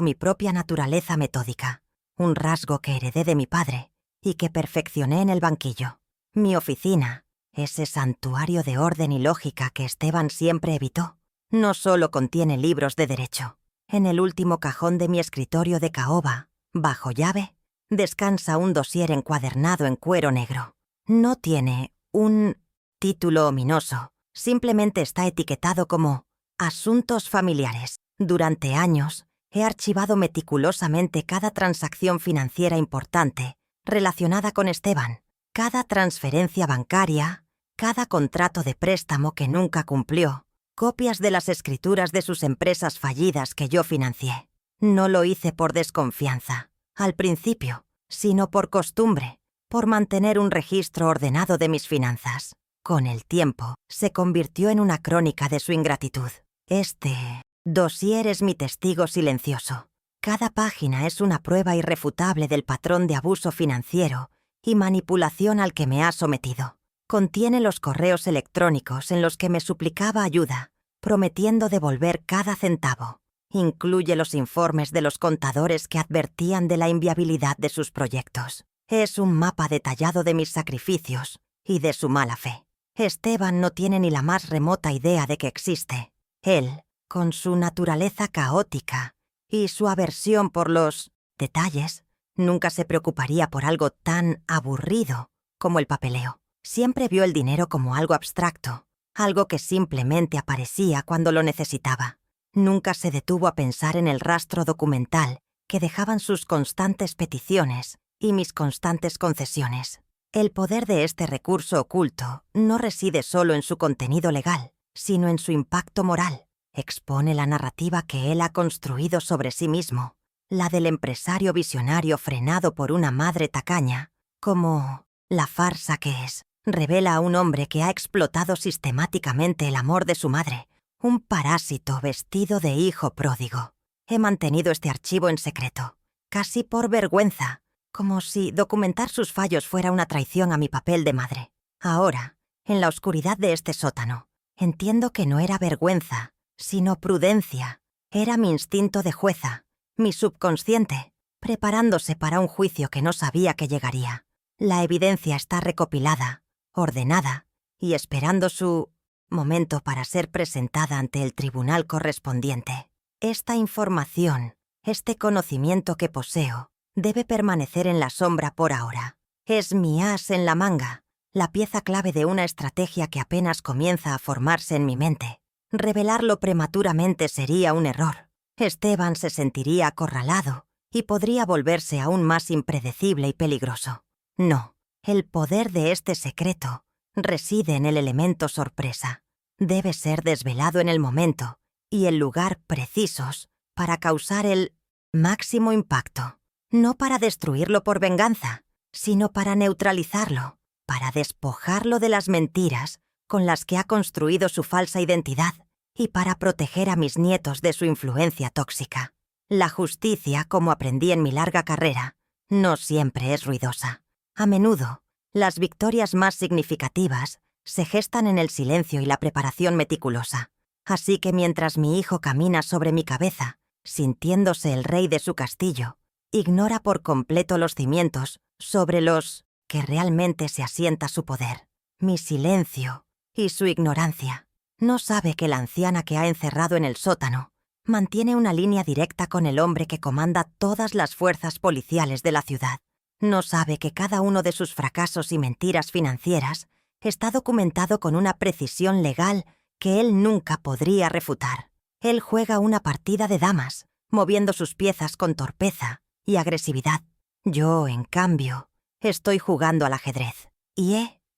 mi propia naturaleza metódica, un rasgo que heredé de mi padre y que perfeccioné en el banquillo. Mi oficina, ese santuario de orden y lógica que Esteban siempre evitó, no solo contiene libros de derecho. En el último cajón de mi escritorio de caoba, bajo llave, descansa un dossier encuadernado en cuero negro. No tiene un título ominoso, simplemente está etiquetado como Asuntos familiares. Durante años, he archivado meticulosamente cada transacción financiera importante relacionada con Esteban, cada transferencia bancaria, cada contrato de préstamo que nunca cumplió, copias de las escrituras de sus empresas fallidas que yo financié. No lo hice por desconfianza, al principio, sino por costumbre, por mantener un registro ordenado de mis finanzas. Con el tiempo, se convirtió en una crónica de su ingratitud. Este dossier es mi testigo silencioso. Cada página es una prueba irrefutable del patrón de abuso financiero y manipulación al que me ha sometido. Contiene los correos electrónicos en los que me suplicaba ayuda, prometiendo devolver cada centavo. Incluye los informes de los contadores que advertían de la inviabilidad de sus proyectos. Es un mapa detallado de mis sacrificios y de su mala fe. Esteban no tiene ni la más remota idea de que existe. Él, con su naturaleza caótica y su aversión por los detalles, nunca se preocuparía por algo tan aburrido como el papeleo. Siempre vio el dinero como algo abstracto, algo que simplemente aparecía cuando lo necesitaba. Nunca se detuvo a pensar en el rastro documental que dejaban sus constantes peticiones y mis constantes concesiones. El poder de este recurso oculto no reside solo en su contenido legal, sino en su impacto moral. Expone la narrativa que él ha construido sobre sí mismo, la del empresario visionario frenado por una madre tacaña, como la farsa que es. Revela a un hombre que ha explotado sistemáticamente el amor de su madre, un parásito vestido de hijo pródigo. He mantenido este archivo en secreto, casi por vergüenza, como si documentar sus fallos fuera una traición a mi papel de madre. Ahora, en la oscuridad de este sótano, entiendo que no era vergüenza, sino prudencia. Era mi instinto de jueza, mi subconsciente, preparándose para un juicio que no sabía que llegaría. La evidencia está recopilada, ordenada y esperando su momento para ser presentada ante el tribunal correspondiente. Esta información, este conocimiento que poseo, debe permanecer en la sombra por ahora. Es mi as en la manga, la pieza clave de una estrategia que apenas comienza a formarse en mi mente. Revelarlo prematuramente sería un error. Esteban se sentiría acorralado y podría volverse aún más impredecible y peligroso. No, el poder de este secreto reside en el elemento sorpresa. Debe ser desvelado en el momento y el lugar precisos para causar el máximo impacto. No para destruirlo por venganza, sino para neutralizarlo, para despojarlo de las mentiras con las que ha construido su falsa identidad y para proteger a mis nietos de su influencia tóxica. La justicia, como aprendí en mi larga carrera, no siempre es ruidosa. A menudo, las victorias más significativas se gestan en el silencio y la preparación meticulosa. Así que mientras mi hijo camina sobre mi cabeza, sintiéndose el rey de su castillo, ignora por completo los cimientos sobre los que realmente se asienta su poder. Mi silencio y su ignorancia. No sabe que la anciana que ha encerrado en el sótano mantiene una línea directa con el hombre que comanda todas las fuerzas policiales de la ciudad. No sabe que cada uno de sus fracasos y mentiras financieras está documentado con una precisión legal que él nunca podría refutar. Él juega una partida de damas, moviendo sus piezas con torpeza y agresividad. Yo, en cambio, estoy jugando al ajedrez. Y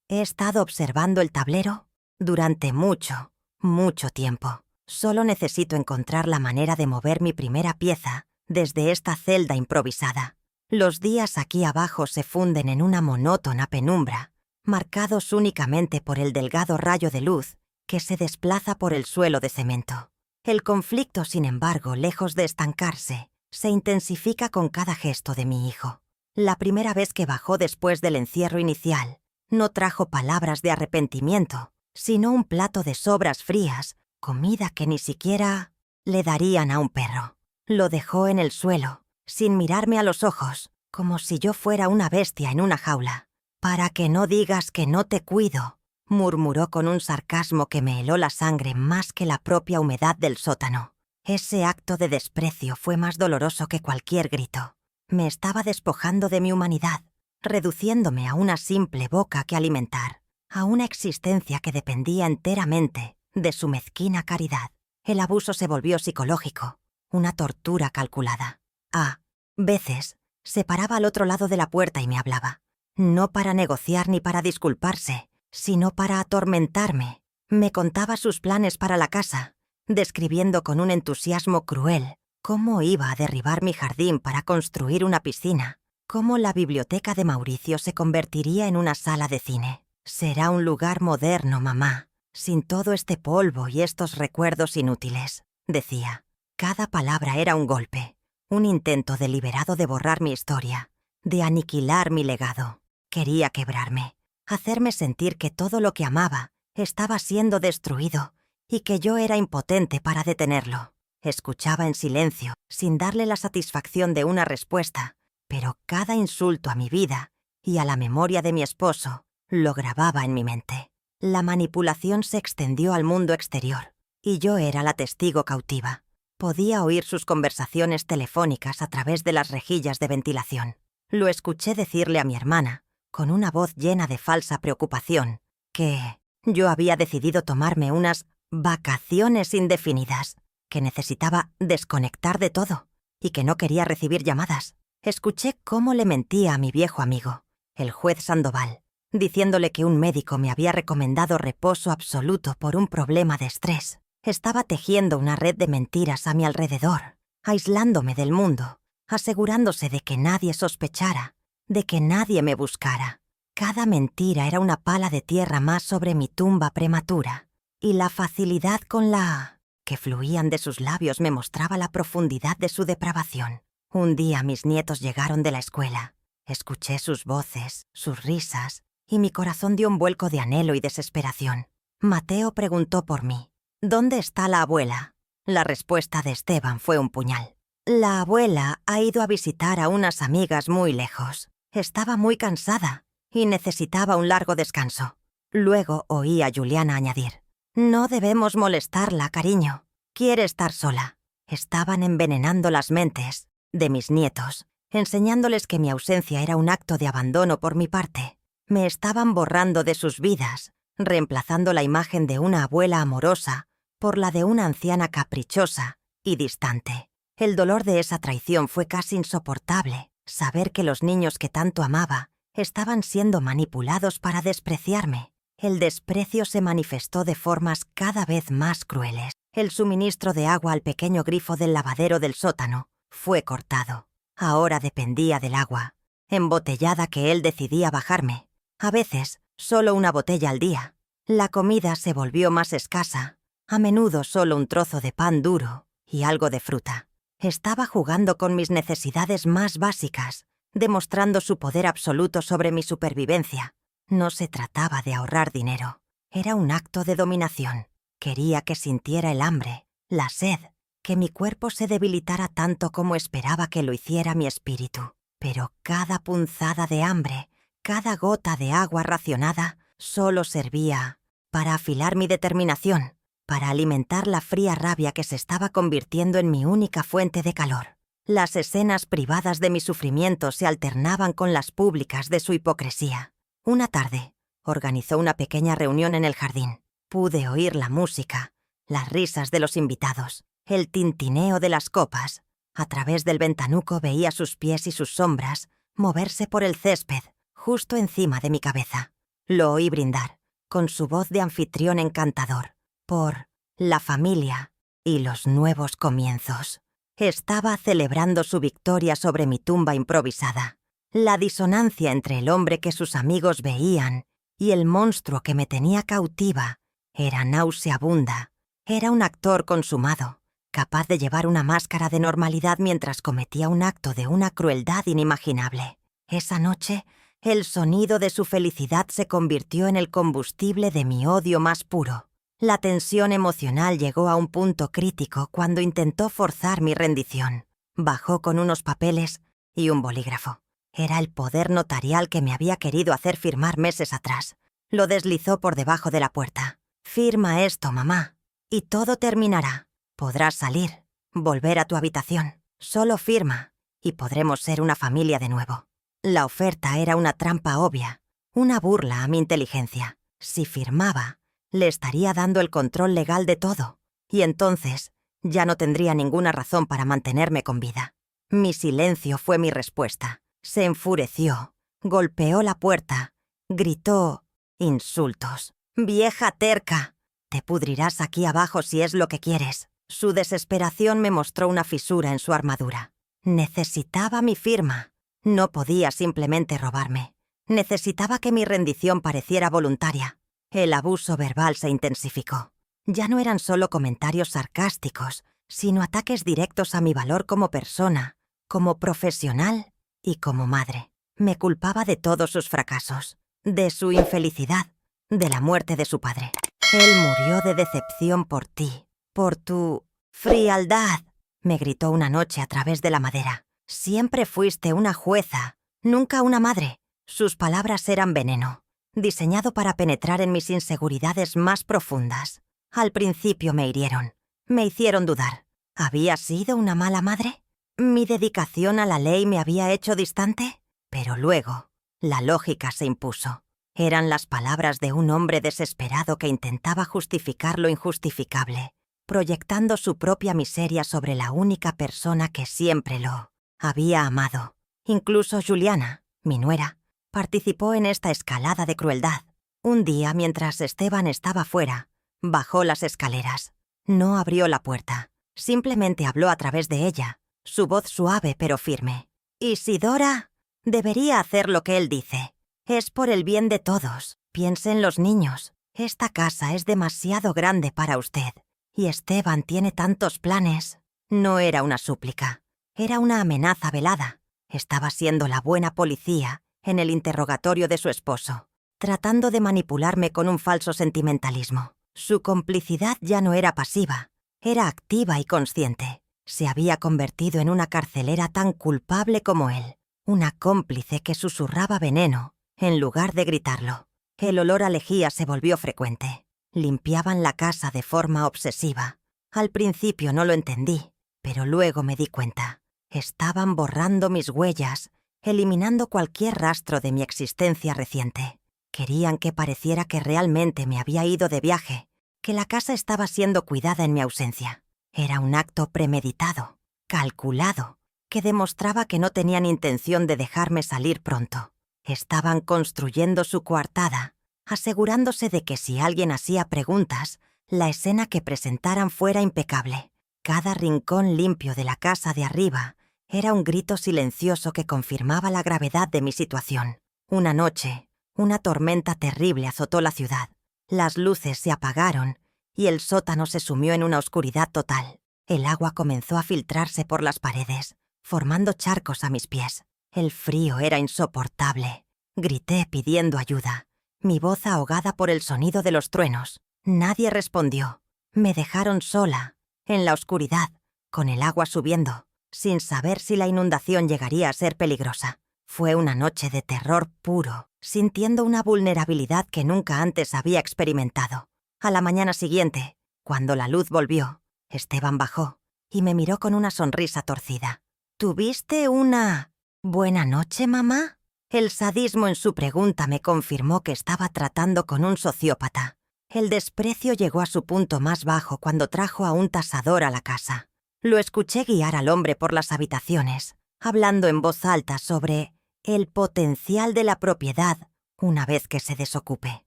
he estado observando el tablero durante mucho, mucho tiempo. Solo necesito encontrar la manera de mover mi primera pieza desde esta celda improvisada. Los días aquí abajo se funden en una monótona penumbra, marcados únicamente por el delgado rayo de luz que se desplaza por el suelo de cemento. El conflicto, sin embargo, lejos de estancarse, se intensifica con cada gesto de mi hijo. La primera vez que bajó después del encierro inicial, no trajo palabras de arrepentimiento, sino un plato de sobras frías, comida que ni siquiera le darían a un perro. Lo dejó en el suelo, sin mirarme a los ojos, como si yo fuera una bestia en una jaula. «Para que no digas que no te cuido», murmuró con un sarcasmo que me heló la sangre más que la propia humedad del sótano. Ese acto de desprecio fue más doloroso que cualquier grito. Me estaba despojando de mi humanidad, reduciéndome a una simple boca que alimentar, a una existencia que dependía enteramente de su mezquina caridad. El abuso se volvió psicológico, una tortura calculada. A veces, se paraba al otro lado de la puerta y me hablaba. No para negociar ni para disculparse, sino para atormentarme. Me contaba sus planes para la casa, describiendo con un entusiasmo cruel cómo iba a derribar mi jardín para construir una piscina, cómo la biblioteca de Mauricio se convertiría en una sala de cine. «Será un lugar moderno, mamá, sin todo este polvo y estos recuerdos inútiles», decía. Cada palabra era un golpe, un intento deliberado de borrar mi historia, de aniquilar mi legado. Quería quebrarme, hacerme sentir que todo lo que amaba estaba siendo destruido y que yo era impotente para detenerlo. Escuchaba en silencio, sin darle la satisfacción de una respuesta, pero cada insulto a mi vida y a la memoria de mi esposo lo grababa en mi mente. La manipulación se extendió al mundo exterior, y yo era la testigo cautiva. Podía oír sus conversaciones telefónicas a través de las rejillas de ventilación. Lo escuché decirle a mi hermana, con una voz llena de falsa preocupación, que yo había decidido tomarme unas vacaciones indefinidas, que necesitaba desconectar de todo y que no quería recibir llamadas. Escuché cómo le mentía a mi viejo amigo, el juez Sandoval, diciéndole que un médico me había recomendado reposo absoluto por un problema de estrés. Estaba tejiendo una red de mentiras a mi alrededor, aislándome del mundo, asegurándose de que nadie sospechara, de que nadie me buscara. Cada mentira era una pala de tierra más sobre mi tumba prematura, y la facilidad con la que fluían de sus labios me mostraba la profundidad de su depravación. Un día mis nietos llegaron de la escuela. Escuché sus voces, sus risas, y mi corazón dio un vuelco de anhelo y desesperación. Mateo preguntó por mí. ¿Dónde está la abuela? La respuesta de Esteban fue un puñal. La abuela ha ido a visitar a unas amigas muy lejos. Estaba muy cansada y necesitaba un largo descanso. Luego oí a Juliana añadir: «No debemos molestarla, cariño. Quiere estar sola». Estaban envenenando las mentes de mis nietos, enseñándoles que mi ausencia era un acto de abandono por mi parte. Me estaban borrando de sus vidas, reemplazando la imagen de una abuela amorosa por la de una anciana caprichosa y distante. El dolor de esa traición fue casi insoportable. Saber que los niños que tanto amaba estaban siendo manipulados para despreciarme. El desprecio se manifestó de formas cada vez más crueles. El suministro de agua al pequeño grifo del lavadero del sótano fue cortado. Ahora dependía del agua embotellada que él decidía bajarme. A veces, solo una botella al día. La comida se volvió más escasa. A menudo solo un trozo de pan duro y algo de fruta. Estaba jugando con mis necesidades más básicas, demostrando su poder absoluto sobre mi supervivencia. No se trataba de ahorrar dinero. Era un acto de dominación. Quería que sintiera el hambre, la sed, que mi cuerpo se debilitara tanto como esperaba que lo hiciera mi espíritu. Pero cada punzada de hambre, cada gota de agua racionada, solo servía para afilar mi determinación, para alimentar la fría rabia que se estaba convirtiendo en mi única fuente de calor. Las escenas privadas de mi sufrimiento se alternaban con las públicas de su hipocresía. Una tarde, organizó una pequeña reunión en el jardín. Pude oír la música, las risas de los invitados, el tintineo de las copas. A través del ventanuco veía sus pies y sus sombras moverse por el césped, justo encima de mi cabeza. Lo oí brindar, con su voz de anfitrión encantador, por la familia y los nuevos comienzos. Estaba celebrando su victoria sobre mi tumba improvisada. La disonancia entre el hombre que sus amigos veían y el monstruo que me tenía cautiva era nauseabunda. Era un actor consumado, capaz de llevar una máscara de normalidad mientras cometía un acto de una crueldad inimaginable. Esa noche, el sonido de su felicidad se convirtió en el combustible de mi odio más puro. La tensión emocional llegó a un punto crítico cuando intentó forzar mi rendición. Bajó con unos papeles y un bolígrafo. Era el poder notarial que me había querido hacer firmar meses atrás. Lo deslizó por debajo de la puerta. «Firma esto, mamá, y todo terminará. Podrás salir, volver a tu habitación. Solo firma, y podremos ser una familia de nuevo». La oferta era una trampa obvia, una burla a mi inteligencia. Si firmaba, le estaría dando el control legal de todo, y entonces ya no tendría ninguna razón para mantenerme con vida. Mi silencio fue mi respuesta. Se enfureció, golpeó la puerta, gritó insultos. «¡Vieja terca! Te pudrirás aquí abajo si es lo que quieres». Su desesperación me mostró una fisura en su armadura. Necesitaba mi firma. No podía simplemente robarme. Necesitaba que mi rendición pareciera voluntaria. El abuso verbal se intensificó. Ya no eran solo comentarios sarcásticos, sino ataques directos a mi valor como persona, como profesional y como madre. Me culpaba de todos sus fracasos, de su infelicidad, de la muerte de su padre. Él murió de decepción por ti, por tu frialdad, me gritó una noche a través de la madera. Siempre fuiste una jueza, nunca una madre. Sus palabras eran veneno, diseñado para penetrar en mis inseguridades más profundas. Al principio me hirieron, me hicieron dudar. ¿Había sido una mala madre? ¿Mi dedicación a la ley me había hecho distante? Pero luego, la lógica se impuso. Eran las palabras de un hombre desesperado que intentaba justificar lo injustificable, proyectando su propia miseria sobre la única persona que siempre lo había amado. Incluso Juliana, mi nuera, participó en esta escalada de crueldad. Un día, mientras Esteban estaba fuera, bajó las escaleras. No abrió la puerta, simplemente habló a través de ella, su voz suave pero firme. «Isidora, debería hacer lo que él dice. Es por el bien de todos. Piense en los niños. Esta casa es demasiado grande para usted. Y Esteban tiene tantos planes». No era una súplica. Era una amenaza velada. Estaba siendo la buena policía en el interrogatorio de su esposo, tratando de manipularme con un falso sentimentalismo. Su complicidad ya no era pasiva, era activa y consciente. Se había convertido en una carcelera tan culpable como él, una cómplice que susurraba veneno en lugar de gritarlo. El olor a lejía se volvió frecuente. Limpiaban la casa de forma obsesiva. Al principio no lo entendí, pero luego me di cuenta. Estaban borrando mis huellas, eliminando cualquier rastro de mi existencia reciente. Querían que pareciera que realmente me había ido de viaje, que la casa estaba siendo cuidada en mi ausencia. Era un acto premeditado, calculado, que demostraba que no tenían intención de dejarme salir pronto. Estaban construyendo su coartada, asegurándose de que si alguien hacía preguntas, la escena que presentaran fuera impecable. Cada rincón limpio de la casa de arriba era un grito silencioso que confirmaba la gravedad de mi situación. Una noche, una tormenta terrible azotó la ciudad. Las luces se apagaron y el sótano se sumió en una oscuridad total. El agua comenzó a filtrarse por las paredes, formando charcos a mis pies. El frío era insoportable. Grité pidiendo ayuda, mi voz ahogada por el sonido de los truenos. Nadie respondió. Me dejaron sola, en la oscuridad, con el agua subiendo, sin saber si la inundación llegaría a ser peligrosa. Fue una noche de terror puro, sintiendo una vulnerabilidad que nunca antes había experimentado. A la mañana siguiente, cuando la luz volvió, Esteban bajó y me miró con una sonrisa torcida. «¿Tuviste una buena noche, mamá?» El sadismo en su pregunta me confirmó que estaba tratando con un sociópata. El desprecio llegó a su punto más bajo cuando trajo a un tasador a la casa. Lo escuché guiar al hombre por las habitaciones, hablando en voz alta sobre el potencial de la propiedad una vez que se desocupe.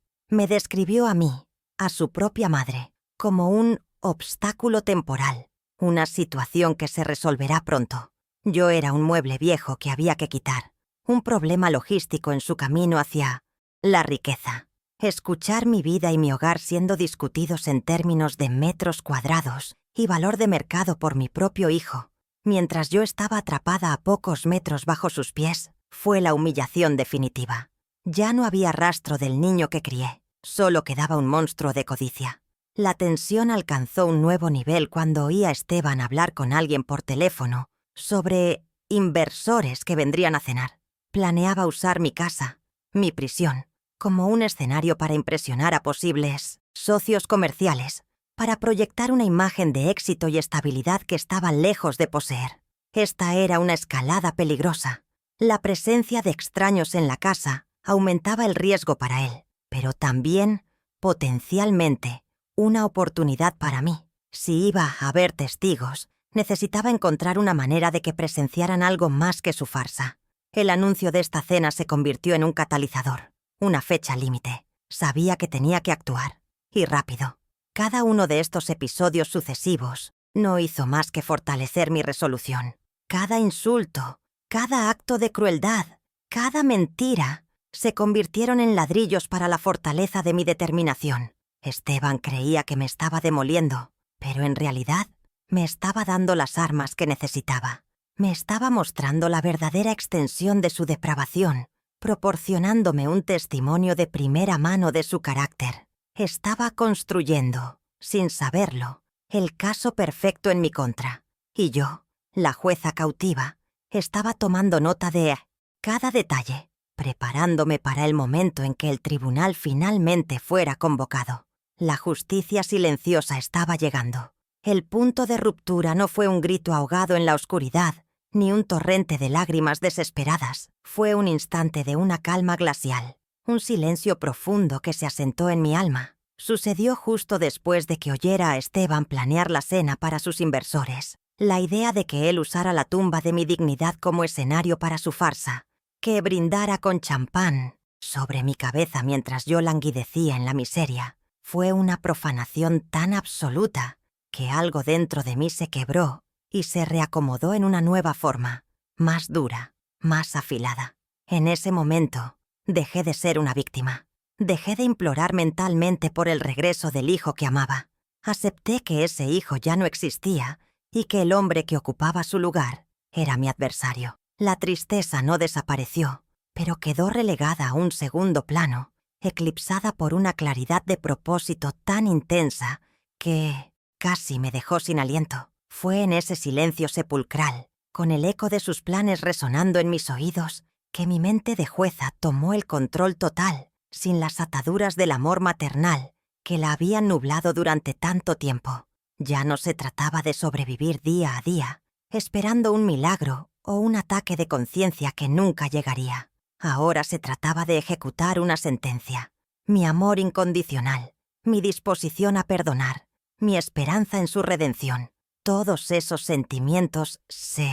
Me describió a mí, a su propia madre, como un obstáculo temporal, una situación que se resolverá pronto. Yo era un mueble viejo que había que quitar, un problema logístico en su camino hacia la riqueza. Escuchar mi vida y mi hogar siendo discutidos en términos de metros cuadrados y valor de mercado por mi propio hijo, mientras yo estaba atrapada a pocos metros bajo sus pies, fue la humillación definitiva. Ya no había rastro del niño que crié, solo quedaba un monstruo de codicia. La tensión alcanzó un nuevo nivel cuando oí a Esteban hablar con alguien por teléfono sobre inversores que vendrían a cenar. Planeaba usar mi casa, mi prisión, como un escenario para impresionar a posibles socios comerciales, para proyectar una imagen de éxito y estabilidad que estaba lejos de poseer. Esta era una escalada peligrosa. La presencia de extraños en la casa aumentaba el riesgo para él, pero también, potencialmente, una oportunidad para mí. Si iba a haber testigos, necesitaba encontrar una manera de que presenciaran algo más que su farsa. El anuncio de esta cena se convirtió en un catalizador, una fecha límite. Sabía que tenía que actuar, y rápido. Cada uno de estos episodios sucesivos no hizo más que fortalecer mi resolución. Cada insulto, cada acto de crueldad, cada mentira se convirtieron en ladrillos para la fortaleza de mi determinación. Esteban creía que me estaba demoliendo, pero en realidad me estaba dando las armas que necesitaba. Me estaba mostrando la verdadera extensión de su depravación, proporcionándome un testimonio de primera mano de su carácter. Estaba construyendo, sin saberlo, el caso perfecto en mi contra. Y yo, la jueza cautiva, estaba tomando nota de cada detalle, preparándome para el momento en que el tribunal finalmente fuera convocado. La justicia silenciosa estaba llegando. El punto de ruptura no fue un grito ahogado en la oscuridad, ni un torrente de lágrimas desesperadas. Fue un instante de una calma glacial, un silencio profundo que se asentó en mi alma. Sucedió justo después de que oyera a Esteban planear la cena para sus inversores. La idea de que él usara la tumba de mi dignidad como escenario para su farsa, que brindara con champán sobre mi cabeza mientras yo languidecía en la miseria, fue una profanación tan absoluta que algo dentro de mí se quebró y se reacomodó en una nueva forma, más dura, más afilada. En ese momento, dejé de ser una víctima. Dejé de implorar mentalmente por el regreso del hijo que amaba. Acepté que ese hijo ya no existía y que el hombre que ocupaba su lugar era mi adversario. La tristeza no desapareció, pero quedó relegada a un segundo plano, eclipsada por una claridad de propósito tan intensa que casi me dejó sin aliento. Fue en ese silencio sepulcral, con el eco de sus planes resonando en mis oídos, que mi mente de jueza tomó el control total, sin las ataduras del amor maternal que la habían nublado durante tanto tiempo. Ya no se trataba de sobrevivir día a día, esperando un milagro o un ataque de conciencia que nunca llegaría. Ahora se trataba de ejecutar una sentencia. Mi amor incondicional, mi disposición a perdonar, mi esperanza en su redención. Todos esos sentimientos se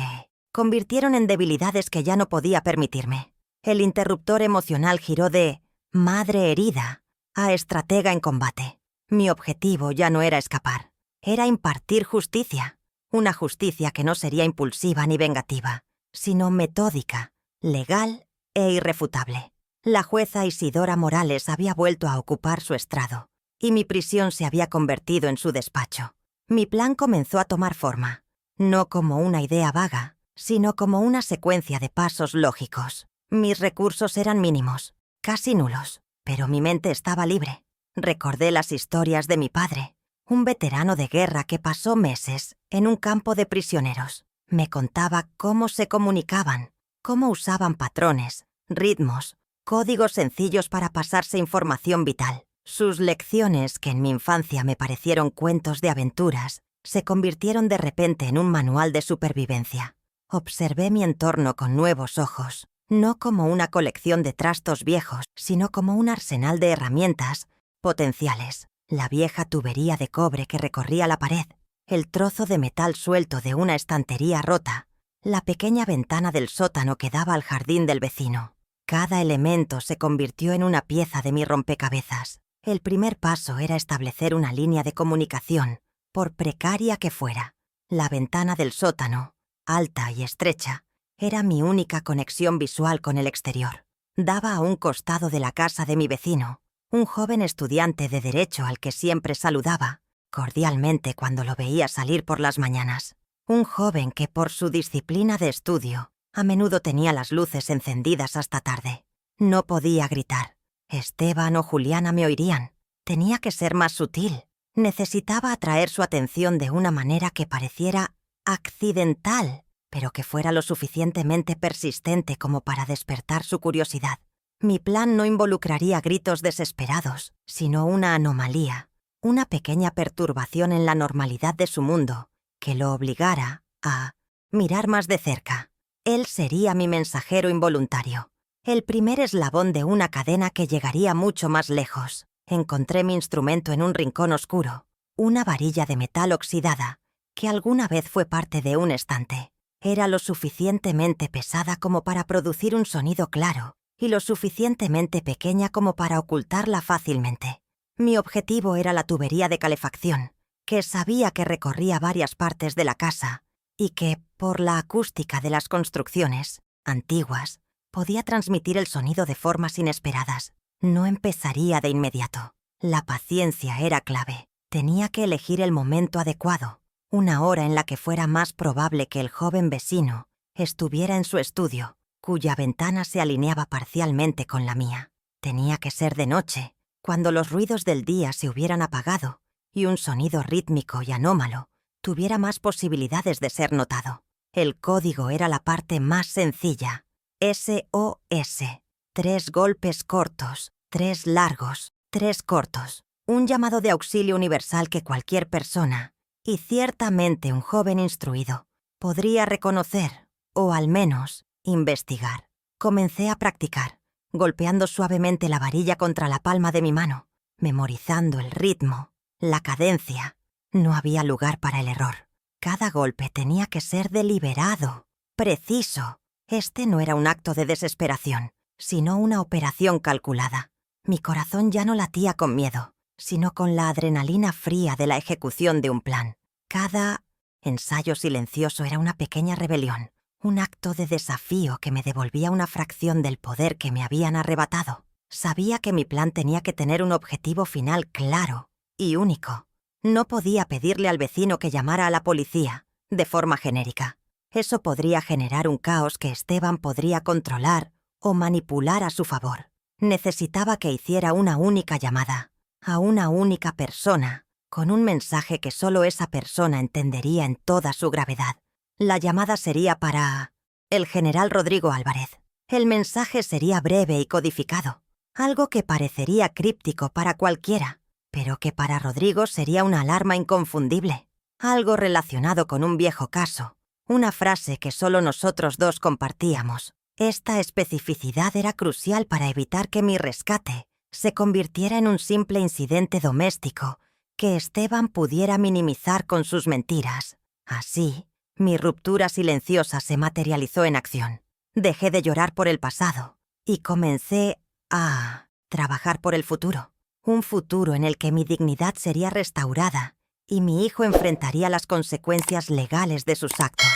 convirtieron en debilidades que ya no podía permitirme. El interruptor emocional giró de madre herida a estratega en combate. Mi objetivo ya no era escapar, era impartir justicia. Una justicia que no sería impulsiva ni vengativa, sino metódica, legal e irrefutable. La jueza Isidora Morales había vuelto a ocupar su estrado, y mi prisión se había convertido en su despacho. Mi plan comenzó a tomar forma, no como una idea vaga, sino como una secuencia de pasos lógicos. Mis recursos eran mínimos, casi nulos, pero mi mente estaba libre. Recordé las historias de mi padre, un veterano de guerra que pasó meses en un campo de prisioneros. Me contaba cómo se comunicaban, cómo usaban patrones, ritmos, códigos sencillos para pasarse información vital. Sus lecciones, que en mi infancia me parecieron cuentos de aventuras, se convirtieron de repente en un manual de supervivencia. Observé mi entorno con nuevos ojos, no como una colección de trastos viejos, sino como un arsenal de herramientas potenciales. La vieja tubería de cobre que recorría la pared, el trozo de metal suelto de una estantería rota, la pequeña ventana del sótano que daba al jardín del vecino. Cada elemento se convirtió en una pieza de mi rompecabezas. El primer paso era establecer una línea de comunicación, por precaria que fuera. La ventana del sótano, alta y estrecha, era mi única conexión visual con el exterior. Daba a un costado de la casa de mi vecino, un joven estudiante de Derecho al que siempre saludaba, cordialmente cuando lo veía salir por las mañanas. Un joven que por su disciplina de estudio, a menudo tenía las luces encendidas hasta tarde. No podía gritar. Esteban o Juliana me oirían. Tenía que ser más sutil. Necesitaba atraer su atención de una manera que pareciera accidental, pero que fuera lo suficientemente persistente como para despertar su curiosidad. Mi plan no involucraría gritos desesperados, sino una anomalía, una pequeña perturbación en la normalidad de su mundo, que lo obligara a mirar más de cerca. Él sería mi mensajero involuntario, el primer eslabón de una cadena que llegaría mucho más lejos. Encontré mi instrumento en un rincón oscuro, una varilla de metal oxidada, que alguna vez fue parte de un estante. Era lo suficientemente pesada como para producir un sonido claro, y lo suficientemente pequeña como para ocultarla fácilmente. Mi objetivo era la tubería de calefacción, que sabía que recorría varias partes de la casa y que, por la acústica de las construcciones antiguas, podía transmitir el sonido de formas inesperadas. No empezaría de inmediato. La paciencia era clave. Tenía que elegir el momento adecuado, una hora en la que fuera más probable que el joven vecino estuviera en su estudio, cuya ventana se alineaba parcialmente con la mía. Tenía que ser de noche, cuando los ruidos del día se hubieran apagado y un sonido rítmico y anómalo tuviera más posibilidades de ser notado. El código era la parte más sencilla. SOS. 3 golpes cortos, 3 largos, 3 cortos. Un llamado de auxilio universal que cualquier persona, y ciertamente un joven instruido, podría reconocer, o al menos investigar. Comencé a practicar, golpeando suavemente la varilla contra la palma de mi mano, memorizando el ritmo, la cadencia. No había lugar para el error. Cada golpe tenía que ser deliberado, preciso. Este no era un acto de desesperación, sino una operación calculada. Mi corazón ya no latía con miedo, sino con la adrenalina fría de la ejecución de un plan. Cada ensayo silencioso era una pequeña rebelión, un acto de desafío que me devolvía una fracción del poder que me habían arrebatado. Sabía que mi plan tenía que tener un objetivo final claro y único. No podía pedirle al vecino que llamara a la policía, de forma genérica. Eso podría generar un caos que Esteban podría controlar o manipular a su favor. Necesitaba que hiciera una única llamada, a una única persona, con un mensaje que solo esa persona entendería en toda su gravedad. La llamada sería para el general Rodrigo Álvarez. El mensaje sería breve y codificado, algo que parecería críptico para cualquiera, pero que para Rodrigo sería una alarma inconfundible, algo relacionado con un viejo caso, una frase que solo nosotros dos compartíamos. Esta especificidad era crucial para evitar que mi rescate se convirtiera en un simple incidente doméstico que Esteban pudiera minimizar con sus mentiras. Así, mi ruptura silenciosa se materializó en acción. Dejé de llorar por el pasado y comencé a trabajar por el futuro. Un futuro en el que mi dignidad sería restaurada y mi hijo enfrentaría las consecuencias legales de sus actos.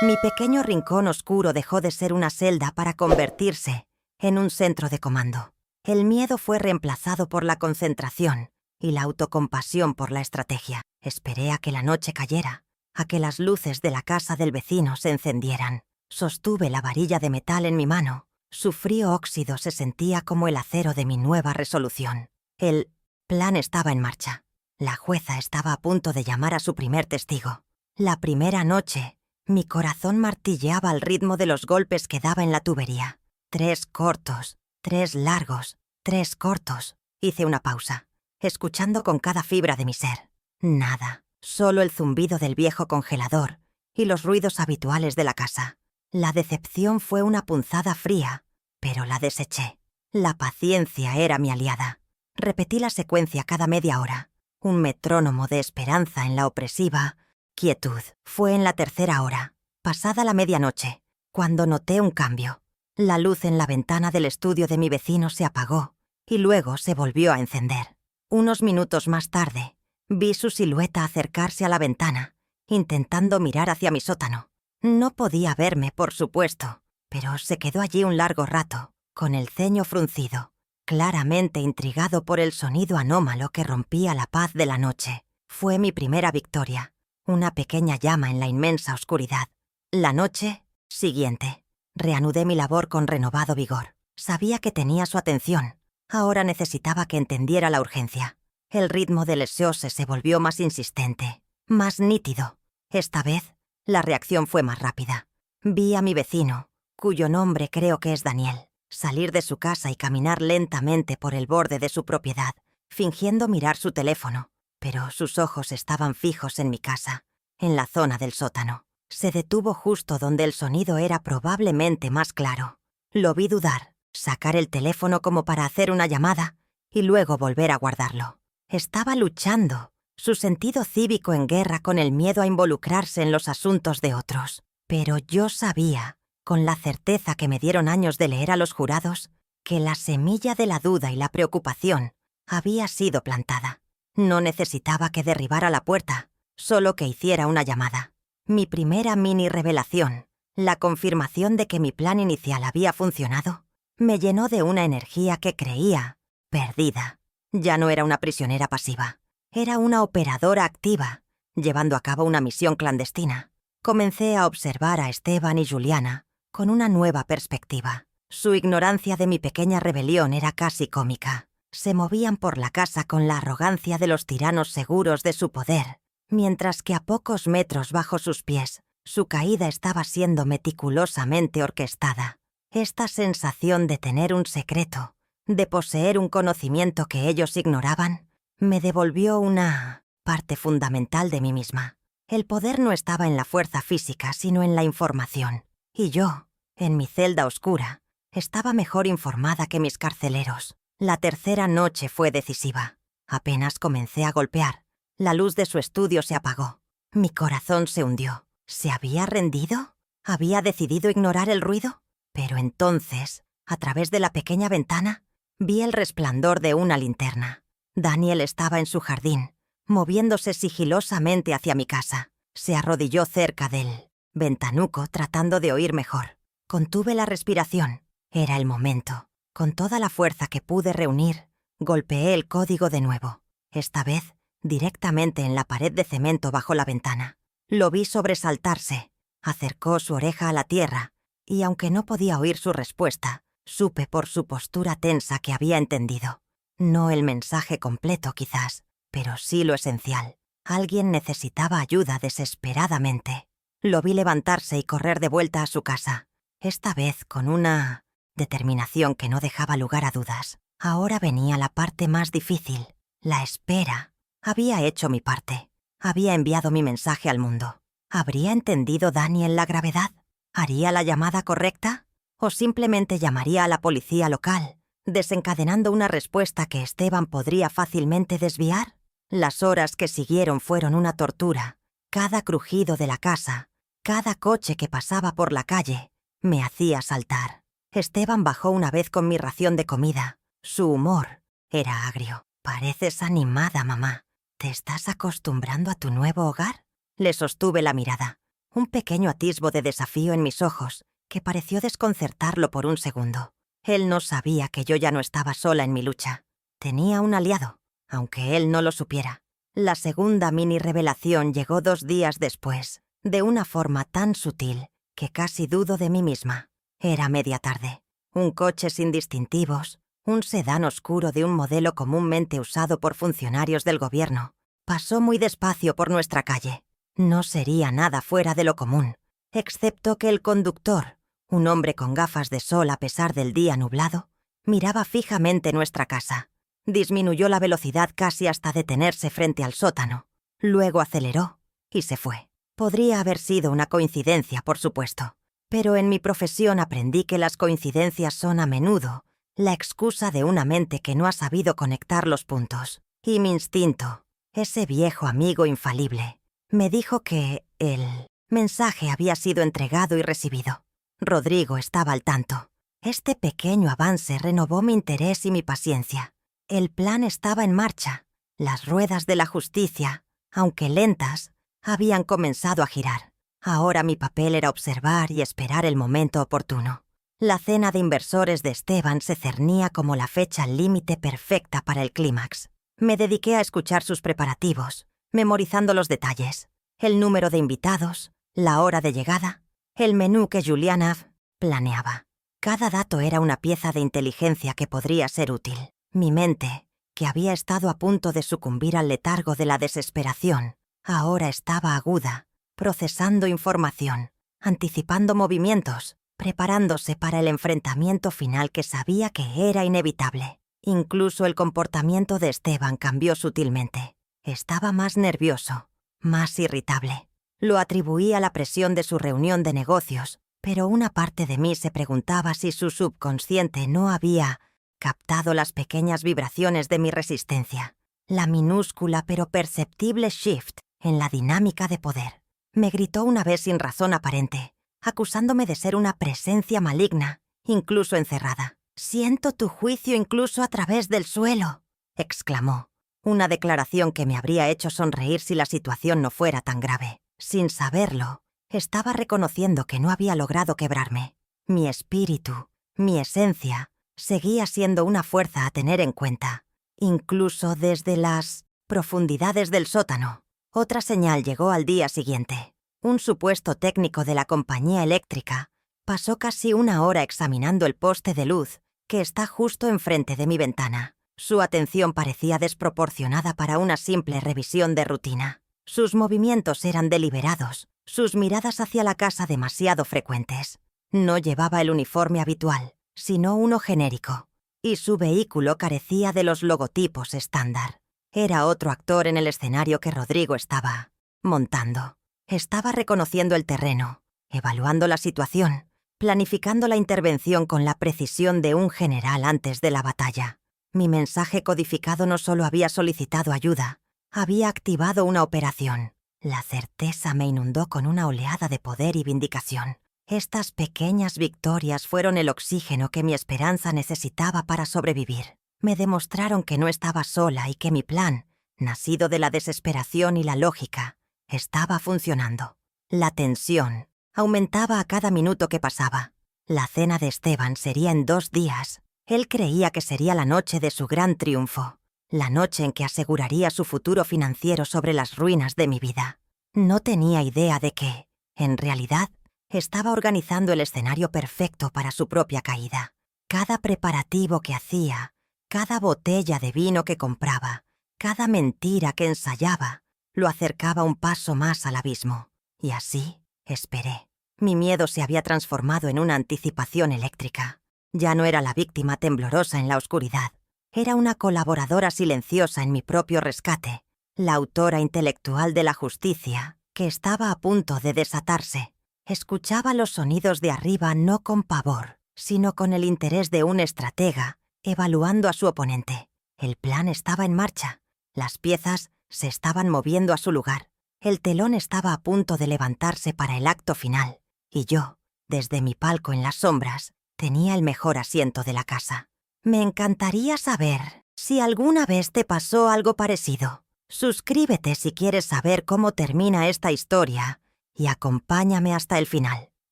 Mi pequeño rincón oscuro dejó de ser una celda para convertirse en un centro de comando. El miedo fue reemplazado por la concentración y la autocompasión por la estrategia. Esperé a que la noche cayera, a que las luces de la casa del vecino se encendieran. Sostuve la varilla de metal en mi mano. Su frío óxido se sentía como el acero de mi nueva resolución. El plan estaba en marcha. La jueza estaba a punto de llamar a su primer testigo. La primera noche, mi corazón martilleaba al ritmo de los golpes que daba en la tubería. 3 cortos, 3 largos, 3 cortos. Hice una pausa, escuchando con cada fibra de mi ser. Nada, solo el zumbido del viejo congelador y los ruidos habituales de la casa. La decepción fue una punzada fría, pero la deseché. La paciencia era mi aliada. Repetí la secuencia cada media hora, un metrónomo de esperanza en la opresiva quietud. Fue en la tercera hora, pasada la medianoche, cuando noté un cambio. La luz en la ventana del estudio de mi vecino se apagó y luego se volvió a encender. Unos minutos más tarde, vi su silueta acercarse a la ventana, intentando mirar hacia mi sótano. No podía verme, por supuesto, pero se quedó allí un largo rato, con el ceño fruncido, claramente intrigado por el sonido anómalo que rompía la paz de la noche. Fue mi primera victoria, una pequeña llama en la inmensa oscuridad. La noche siguiente, reanudé mi labor con renovado vigor. Sabía que tenía su atención. Ahora necesitaba que entendiera la urgencia. El ritmo del SOS se volvió más insistente, más nítido. Esta vez, la reacción fue más rápida. Vi a mi vecino, cuyo nombre creo que es Daniel, salir de su casa y caminar lentamente por el borde de su propiedad, fingiendo mirar su teléfono, pero sus ojos estaban fijos en mi casa, en la zona del sótano. Se detuvo justo donde el sonido era probablemente más claro. Lo vi dudar, sacar el teléfono como para hacer una llamada y luego volver a guardarlo. Estaba luchando, su sentido cívico en guerra con el miedo a involucrarse en los asuntos de otros. Pero yo sabía, con la certeza que me dieron años de leer a los jurados, que la semilla de la duda y la preocupación había sido plantada. No necesitaba que derribara la puerta, solo que hiciera una llamada. Mi primera mini revelación, la confirmación de que mi plan inicial había funcionado, me llenó de una energía que creía perdida. Ya no era una prisionera pasiva, era una operadora activa, llevando a cabo una misión clandestina. Comencé a observar a Esteban y Juliana con una nueva perspectiva. Su ignorancia de mi pequeña rebelión era casi cómica. Se movían por la casa con la arrogancia de los tiranos seguros de su poder, mientras que a pocos metros bajo sus pies, su caída estaba siendo meticulosamente orquestada. Esta sensación de tener un secreto, de poseer un conocimiento que ellos ignoraban, me devolvió una parte fundamental de mí misma. El poder no estaba en la fuerza física, sino en la información. Y yo, en mi celda oscura, estaba mejor informada que mis carceleros. La tercera noche fue decisiva. Apenas comencé a golpear, la luz de su estudio se apagó. Mi corazón se hundió. ¿Se había rendido? ¿Había decidido ignorar el ruido? Pero entonces, a través de la pequeña ventana, vi el resplandor de una linterna. Daniel estaba en su jardín, moviéndose sigilosamente hacia mi casa. Se arrodilló cerca del ventanuco tratando de oír mejor. Contuve la respiración. Era el momento. Con toda la fuerza que pude reunir, golpeé el código de nuevo. Esta vez, directamente en la pared de cemento bajo la ventana. Lo vi sobresaltarse. Acercó su oreja a la tierra, y aunque no podía oír su respuesta, supe por su postura tensa que había entendido. No el mensaje completo, quizás, pero sí lo esencial. Alguien necesitaba ayuda desesperadamente. Lo vi levantarse y correr de vuelta a su casa, esta vez con una determinación que no dejaba lugar a dudas. Ahora venía la parte más difícil, la espera. Había hecho mi parte. Había enviado mi mensaje al mundo. ¿Habría entendido Daniel la gravedad? ¿Haría la llamada correcta? ¿O simplemente llamaría a la policía local, desencadenando una respuesta que Esteban podría fácilmente desviar? Las horas que siguieron fueron una tortura. Cada crujido de la casa, cada coche que pasaba por la calle, me hacía saltar. Esteban bajó una vez con mi ración de comida. Su humor era agrio. «Pareces animada, mamá. ¿Te estás acostumbrando a tu nuevo hogar?» Le sostuve la mirada. Un pequeño atisbo de desafío en mis ojos, que pareció desconcertarlo por un segundo. Él no sabía que yo ya no estaba sola en mi lucha. Tenía un aliado, aunque él no lo supiera. La segunda mini revelación llegó 2 días después, de una forma tan sutil que casi dudo de mí misma. Era media tarde. Un coche sin distintivos, un sedán oscuro de un modelo comúnmente usado por funcionarios del gobierno, pasó muy despacio por nuestra calle. No sería nada fuera de lo común, excepto que el conductor, un hombre con gafas de sol a pesar del día nublado, miraba fijamente nuestra casa. Disminuyó la velocidad casi hasta detenerse frente al sótano. Luego aceleró y se fue. Podría haber sido una coincidencia, por supuesto, pero en mi profesión aprendí que las coincidencias son a menudo la excusa de una mente que no ha sabido conectar los puntos. Y mi instinto, ese viejo amigo infalible, me dijo que el mensaje había sido entregado y recibido. Rodrigo estaba al tanto. Este pequeño avance renovó mi interés y mi paciencia. El plan estaba en marcha. Las ruedas de la justicia, aunque lentas, habían comenzado a girar. Ahora mi papel era observar y esperar el momento oportuno. La cena de inversores de Esteban se cernía como la fecha límite perfecta para el clímax. Me dediqué a escuchar sus preparativos, memorizando los detalles, el número de invitados, la hora de llegada, el menú que Juliana planeaba. Cada dato era una pieza de inteligencia que podría ser útil. Mi mente, que había estado a punto de sucumbir al letargo de la desesperación, ahora estaba aguda, procesando información, anticipando movimientos, preparándose para el enfrentamiento final que sabía que era inevitable. Incluso el comportamiento de Esteban cambió sutilmente. Estaba más nervioso, más irritable. Lo atribuí a la presión de su reunión de negocios, pero una parte de mí se preguntaba si su subconsciente no había captado las pequeñas vibraciones de mi resistencia, la minúscula pero perceptible shift en la dinámica de poder. Me gritó una vez sin razón aparente, acusándome de ser una presencia maligna, incluso encerrada. «Siento tu juicio incluso a través del suelo», exclamó. Una declaración que me habría hecho sonreír si la situación no fuera tan grave. Sin saberlo, estaba reconociendo que no había logrado quebrarme. Mi espíritu, mi esencia, seguía siendo una fuerza a tener en cuenta, incluso desde las profundidades del sótano. Otra señal llegó al día siguiente. un supuesto técnico de la compañía eléctrica, pasó casi una hora examinando el poste de luz que está justo enfrente de mi ventana. Su atención parecía desproporcionada para una simple revisión de rutina. Sus movimientos eran deliberados, sus miradas hacia la casa demasiado frecuentes. No llevaba el uniforme habitual, sino uno genérico, y su vehículo carecía de los logotipos estándar. Era otro actor en el escenario que Rodrigo estaba montando. Estaba reconociendo el terreno, evaluando la situación, planificando la intervención con la precisión de un general antes de la batalla. Mi mensaje codificado no solo había solicitado ayuda, había activado una operación. La certeza me inundó con una oleada de poder y vindicación. Estas pequeñas victorias fueron el oxígeno que mi esperanza necesitaba para sobrevivir. Me demostraron que no estaba sola y que mi plan, nacido de la desesperación y la lógica, estaba funcionando. La tensión aumentaba a cada minuto que pasaba. La cena de Esteban sería en 2 días. Él creía que sería la noche de su gran triunfo, la noche en que aseguraría su futuro financiero sobre las ruinas de mi vida. No tenía idea de que, en realidad, estaba organizando el escenario perfecto para su propia caída. Cada preparativo que hacía, cada botella de vino que compraba, cada mentira que ensayaba, lo acercaba un paso más al abismo. Y así, esperé. Mi miedo se había transformado en una anticipación eléctrica. Ya no era la víctima temblorosa en la oscuridad. Era una colaboradora silenciosa en mi propio rescate, la autora intelectual de la justicia, que estaba a punto de desatarse. Escuchaba los sonidos de arriba no con pavor, sino con el interés de un estratega, evaluando a su oponente. El plan estaba en marcha. Las piezas se estaban moviendo a su lugar. El telón estaba a punto de levantarse para el acto final, y yo, desde mi palco en las sombras, tenía el mejor asiento de la casa. Me encantaría saber si alguna vez te pasó algo parecido. Suscríbete si quieres saber cómo termina esta historia y acompáñame hasta el final.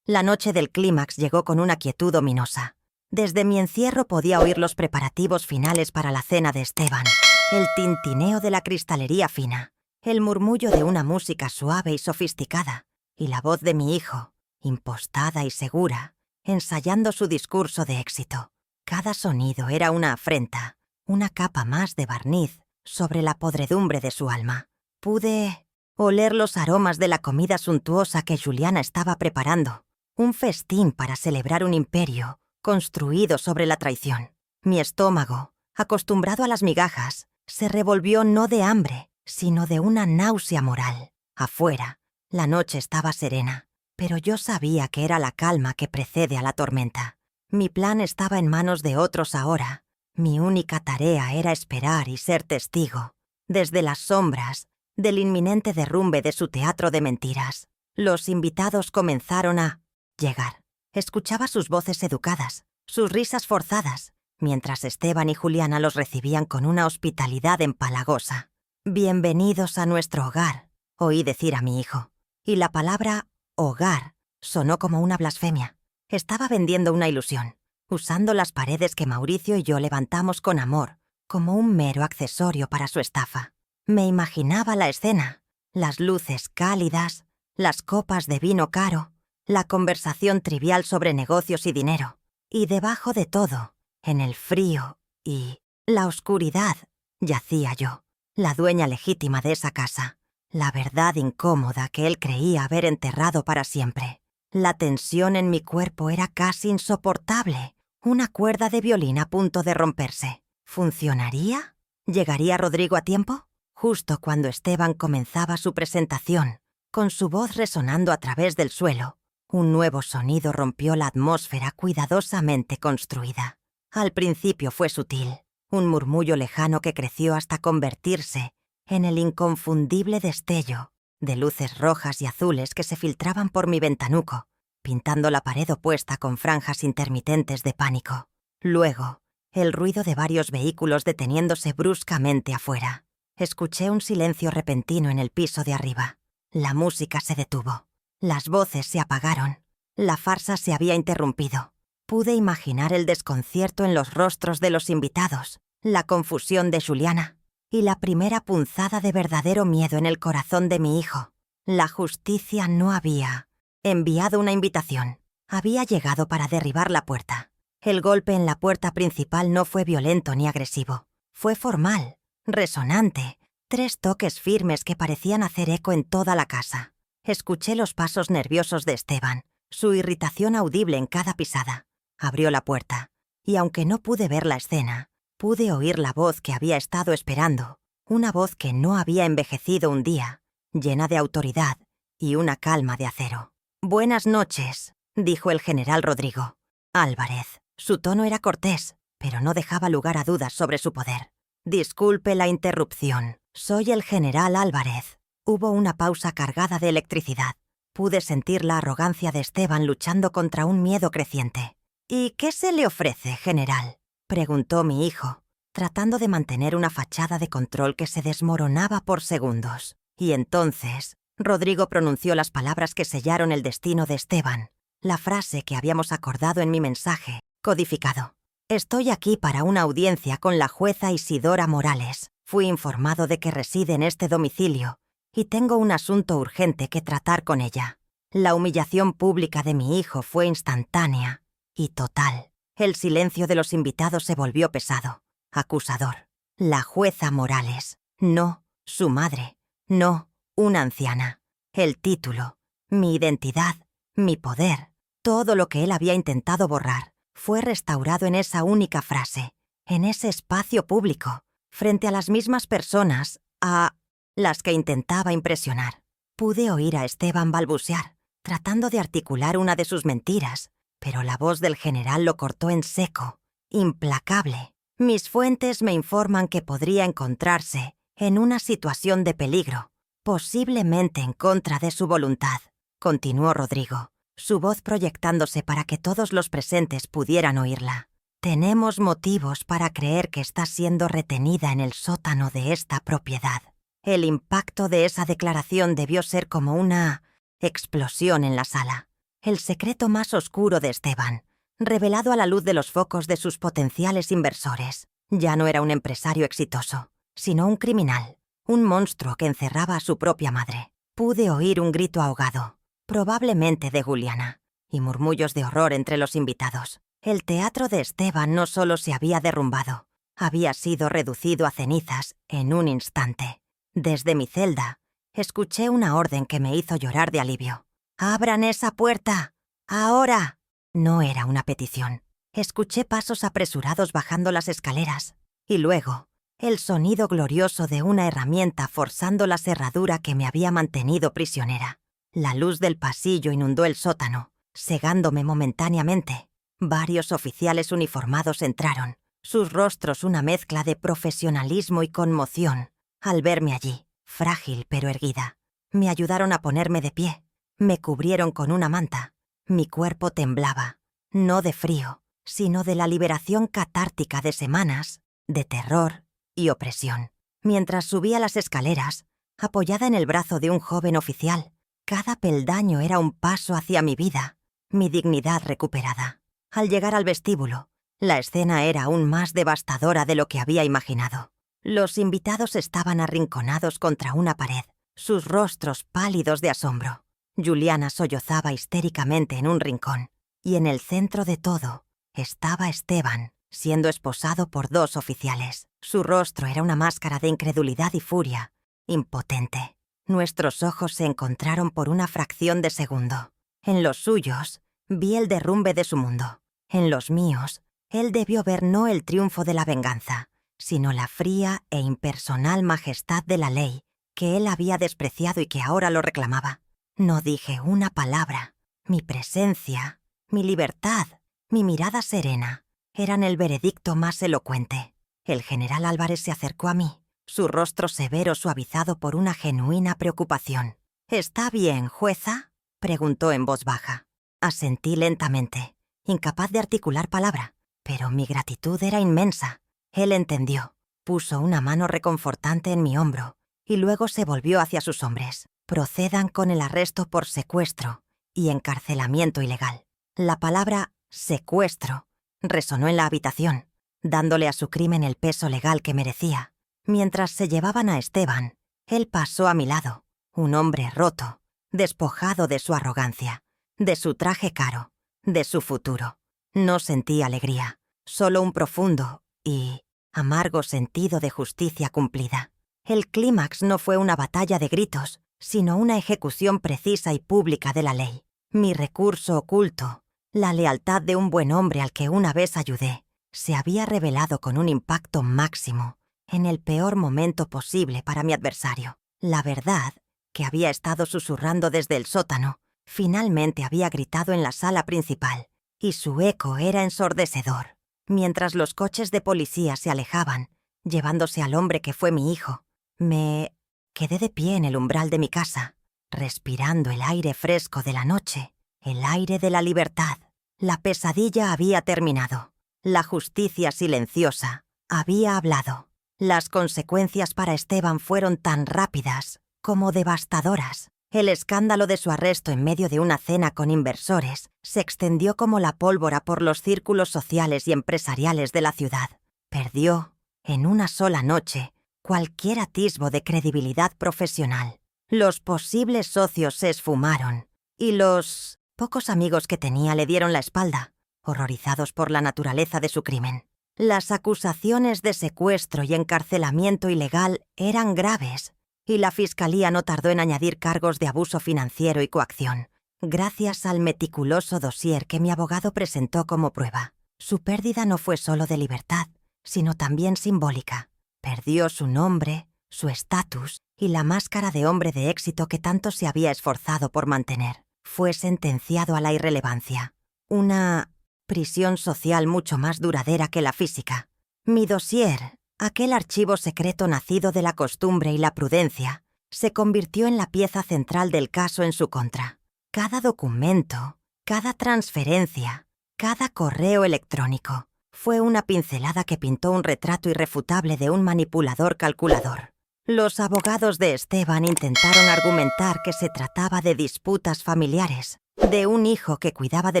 La noche del clímax llegó con una quietud ominosa. Desde mi encierro podía oír los preparativos finales para la cena de Esteban, el tintineo de la cristalería fina, el murmullo de una música suave y sofisticada, y la voz de mi hijo, impostada y segura, ensayando su discurso de éxito. Cada sonido era una afrenta, una capa más de barniz sobre la podredumbre de su alma. Pude oler los aromas de la comida suntuosa que Juliana estaba preparando, un festín para celebrar un imperio construido sobre la traición. Mi estómago, acostumbrado a las migajas, se revolvió no de hambre, sino de una náusea moral. Afuera, la noche estaba serena, pero yo sabía que era la calma que precede a la tormenta. Mi plan estaba en manos de otros ahora. Mi única tarea era esperar y ser testigo, desde las sombras, del inminente derrumbe de su teatro de mentiras. Los invitados comenzaron a llegar. Escuchaba sus voces educadas, sus risas forzadas, mientras Esteban y Juliana los recibían con una hospitalidad empalagosa. «Bienvenidos a nuestro hogar», oí decir a mi hijo. Y la palabra «hogar» sonó como una blasfemia. Estaba vendiendo una ilusión, usando las paredes que Mauricio y yo levantamos con amor, como un mero accesorio para su estafa. Me imaginaba la escena, las luces cálidas, las copas de vino caro, la conversación trivial sobre negocios y dinero. Y debajo de todo, en el frío y la oscuridad, yacía yo, la dueña legítima de esa casa, la verdad incómoda que él creía haber enterrado para siempre. La tensión en mi cuerpo era casi insoportable, una cuerda de violín a punto de romperse. ¿Funcionaría? ¿Llegaría Rodrigo a tiempo? Justo cuando Esteban comenzaba su presentación, con su voz resonando a través del suelo, un nuevo sonido rompió la atmósfera cuidadosamente construida. Al principio fue sutil, un murmullo lejano que creció hasta convertirse en el inconfundible destello de luces rojas y azules que se filtraban por mi ventanuco, pintando la pared opuesta con franjas intermitentes de pánico. Luego, el ruido de varios vehículos deteniéndose bruscamente afuera. Escuché un silencio repentino en el piso de arriba. La música se detuvo. Las voces se apagaron. La farsa se había interrumpido. Pude imaginar el desconcierto en los rostros de los invitados, la confusión de Juliana y la primera punzada de verdadero miedo en el corazón de mi hijo. La justicia no había enviado una invitación. Había llegado para derribar la puerta. El golpe en la puerta principal no fue violento ni agresivo. Fue formal, resonante, 3 toques firmes que parecían hacer eco en toda la casa. Escuché los pasos nerviosos de Esteban, su irritación audible en cada pisada. Abrió la puerta, y aunque no pude ver la escena, pude oír la voz que había estado esperando, una voz que no había envejecido un día, llena de autoridad y una calma de acero. «Buenas noches», dijo el general Rodrigo Álvarez. Su tono era cortés, pero no dejaba lugar a dudas sobre su poder. «Disculpe la interrupción. Soy el general Álvarez». Hubo una pausa cargada de electricidad. Pude sentir la arrogancia de Esteban luchando contra un miedo creciente. «¿Y qué se le ofrece, general?», preguntó mi hijo, tratando de mantener una fachada de control que se desmoronaba por segundos. Y entonces, Rodrigo pronunció las palabras que sellaron el destino de Esteban, la frase que habíamos acordado en mi mensaje, codificado. «Estoy aquí para una audiencia con la jueza Isidora Morales. Fui informado de que reside en este domicilio y tengo un asunto urgente que tratar con ella». La humillación pública de mi hijo fue instantánea y total. El silencio de los invitados se volvió pesado, acusador. La jueza Morales, no su madre, no una anciana. El título, mi identidad, mi poder, todo lo que él había intentado borrar, fue restaurado en esa única frase, en ese espacio público, frente a las mismas personas a las que intentaba impresionar. Pude oír a Esteban balbucear, tratando de articular una de sus mentiras, pero la voz del general lo cortó en seco, implacable. «Mis fuentes me informan que podría encontrarse en una situación de peligro, posiblemente en contra de su voluntad», continuó Rodrigo, su voz proyectándose para que todos los presentes pudieran oírla. «Tenemos motivos para creer que está siendo retenida en el sótano de esta propiedad». El impacto de esa declaración debió ser como una explosión en la sala. El secreto más oscuro de Esteban, revelado a la luz de los focos de sus potenciales inversores. Ya no era un empresario exitoso, sino un criminal, un monstruo que encerraba a su propia madre. Pude oír un grito ahogado, probablemente de Juliana, y murmullos de horror entre los invitados. El teatro de Esteban no solo se había derrumbado, había sido reducido a cenizas en un instante. Desde mi celda, escuché una orden que me hizo llorar de alivio. «¡Abran esa puerta! ¡Ahora!». No era una petición. Escuché pasos apresurados bajando las escaleras, y luego, el sonido glorioso de una herramienta forzando la cerradura que me había mantenido prisionera. La luz del pasillo inundó el sótano, cegándome momentáneamente. Varios oficiales uniformados entraron, sus rostros una mezcla de profesionalismo y conmoción, al verme allí, frágil pero erguida. Me ayudaron a ponerme de pie. Me cubrieron con una manta. Mi cuerpo temblaba, no de frío, sino de la liberación catártica de semanas, de terror y opresión. Mientras subía las escaleras, apoyada en el brazo de un joven oficial, cada peldaño era un paso hacia mi vida, mi dignidad recuperada. Al llegar al vestíbulo, la escena era aún más devastadora de lo que había imaginado. Los invitados estaban arrinconados contra una pared, sus rostros pálidos de asombro. Juliana sollozaba histéricamente en un rincón, y en el centro de todo estaba Esteban, siendo esposado por 2 oficiales. Su rostro era una máscara de incredulidad y furia, impotente. Nuestros ojos se encontraron por una fracción de segundo. En los suyos, vi el derrumbe de su mundo. En los míos, él debió ver no el triunfo de la venganza, sino la fría e impersonal majestad de la ley que él había despreciado y que ahora lo reclamaba. No dije una palabra. Mi presencia, mi libertad, mi mirada serena eran el veredicto más elocuente. El general Álvarez se acercó a mí, su rostro severo suavizado por una genuina preocupación. «¿Está bien, jueza?», preguntó en voz baja. Asentí lentamente, incapaz de articular palabra, pero mi gratitud era inmensa. Él entendió, puso una mano reconfortante en mi hombro y luego se volvió hacia sus hombres. «Procedan con el arresto por secuestro y encarcelamiento ilegal». La palabra «secuestro» resonó en la habitación, dándole a su crimen el peso legal que merecía. Mientras se llevaban a Esteban, él pasó a mi lado, Un hombre roto, despojado de su arrogancia, de su traje caro, de su futuro. No sentí alegría, solo un profundo y amargo sentido de justicia cumplida. El clímax no fue una batalla de gritos, sino una ejecución precisa y pública de la ley. Mi recurso oculto, la lealtad de un buen hombre al que una vez ayudé, se había revelado con un impacto máximo en el peor momento posible para mi adversario. La verdad, que había estado susurrando desde el sótano, finalmente había gritado en la sala principal, y su eco era ensordecedor. Mientras los coches de policía se alejaban, llevándose al hombre que fue mi hijo, me quedé de pie en el umbral de mi casa, respirando el aire fresco de la noche, el aire de la libertad. La pesadilla había terminado. La justicia silenciosa había hablado. Las consecuencias para Esteban fueron tan rápidas como devastadoras. El escándalo de su arresto en medio de una cena con inversores se extendió como la pólvora por los círculos sociales y empresariales de la ciudad. Perdió, en una sola noche, cualquier atisbo de credibilidad profesional. Los posibles socios se esfumaron, y los pocos amigos que tenía le dieron la espalda, horrorizados por la naturaleza de su crimen. Las acusaciones de secuestro y encarcelamiento ilegal eran graves, y la fiscalía no tardó en añadir cargos de abuso financiero y coacción, gracias al meticuloso dossier que mi abogado presentó como prueba. Su pérdida no fue solo de libertad, sino también simbólica. Perdió su nombre, su estatus y la máscara de hombre de éxito que tanto se había esforzado por mantener. Fue sentenciado a la irrelevancia, una prisión social mucho más duradera que la física. Mi dossier, aquel archivo secreto nacido de la costumbre y la prudencia, se convirtió en la pieza central del caso en su contra. Cada documento, cada transferencia, cada correo electrónico, fue una pincelada que pintó un retrato irrefutable de un manipulador calculador. Los abogados de Esteban intentaron argumentar que se trataba de disputas familiares, de un hijo que cuidaba de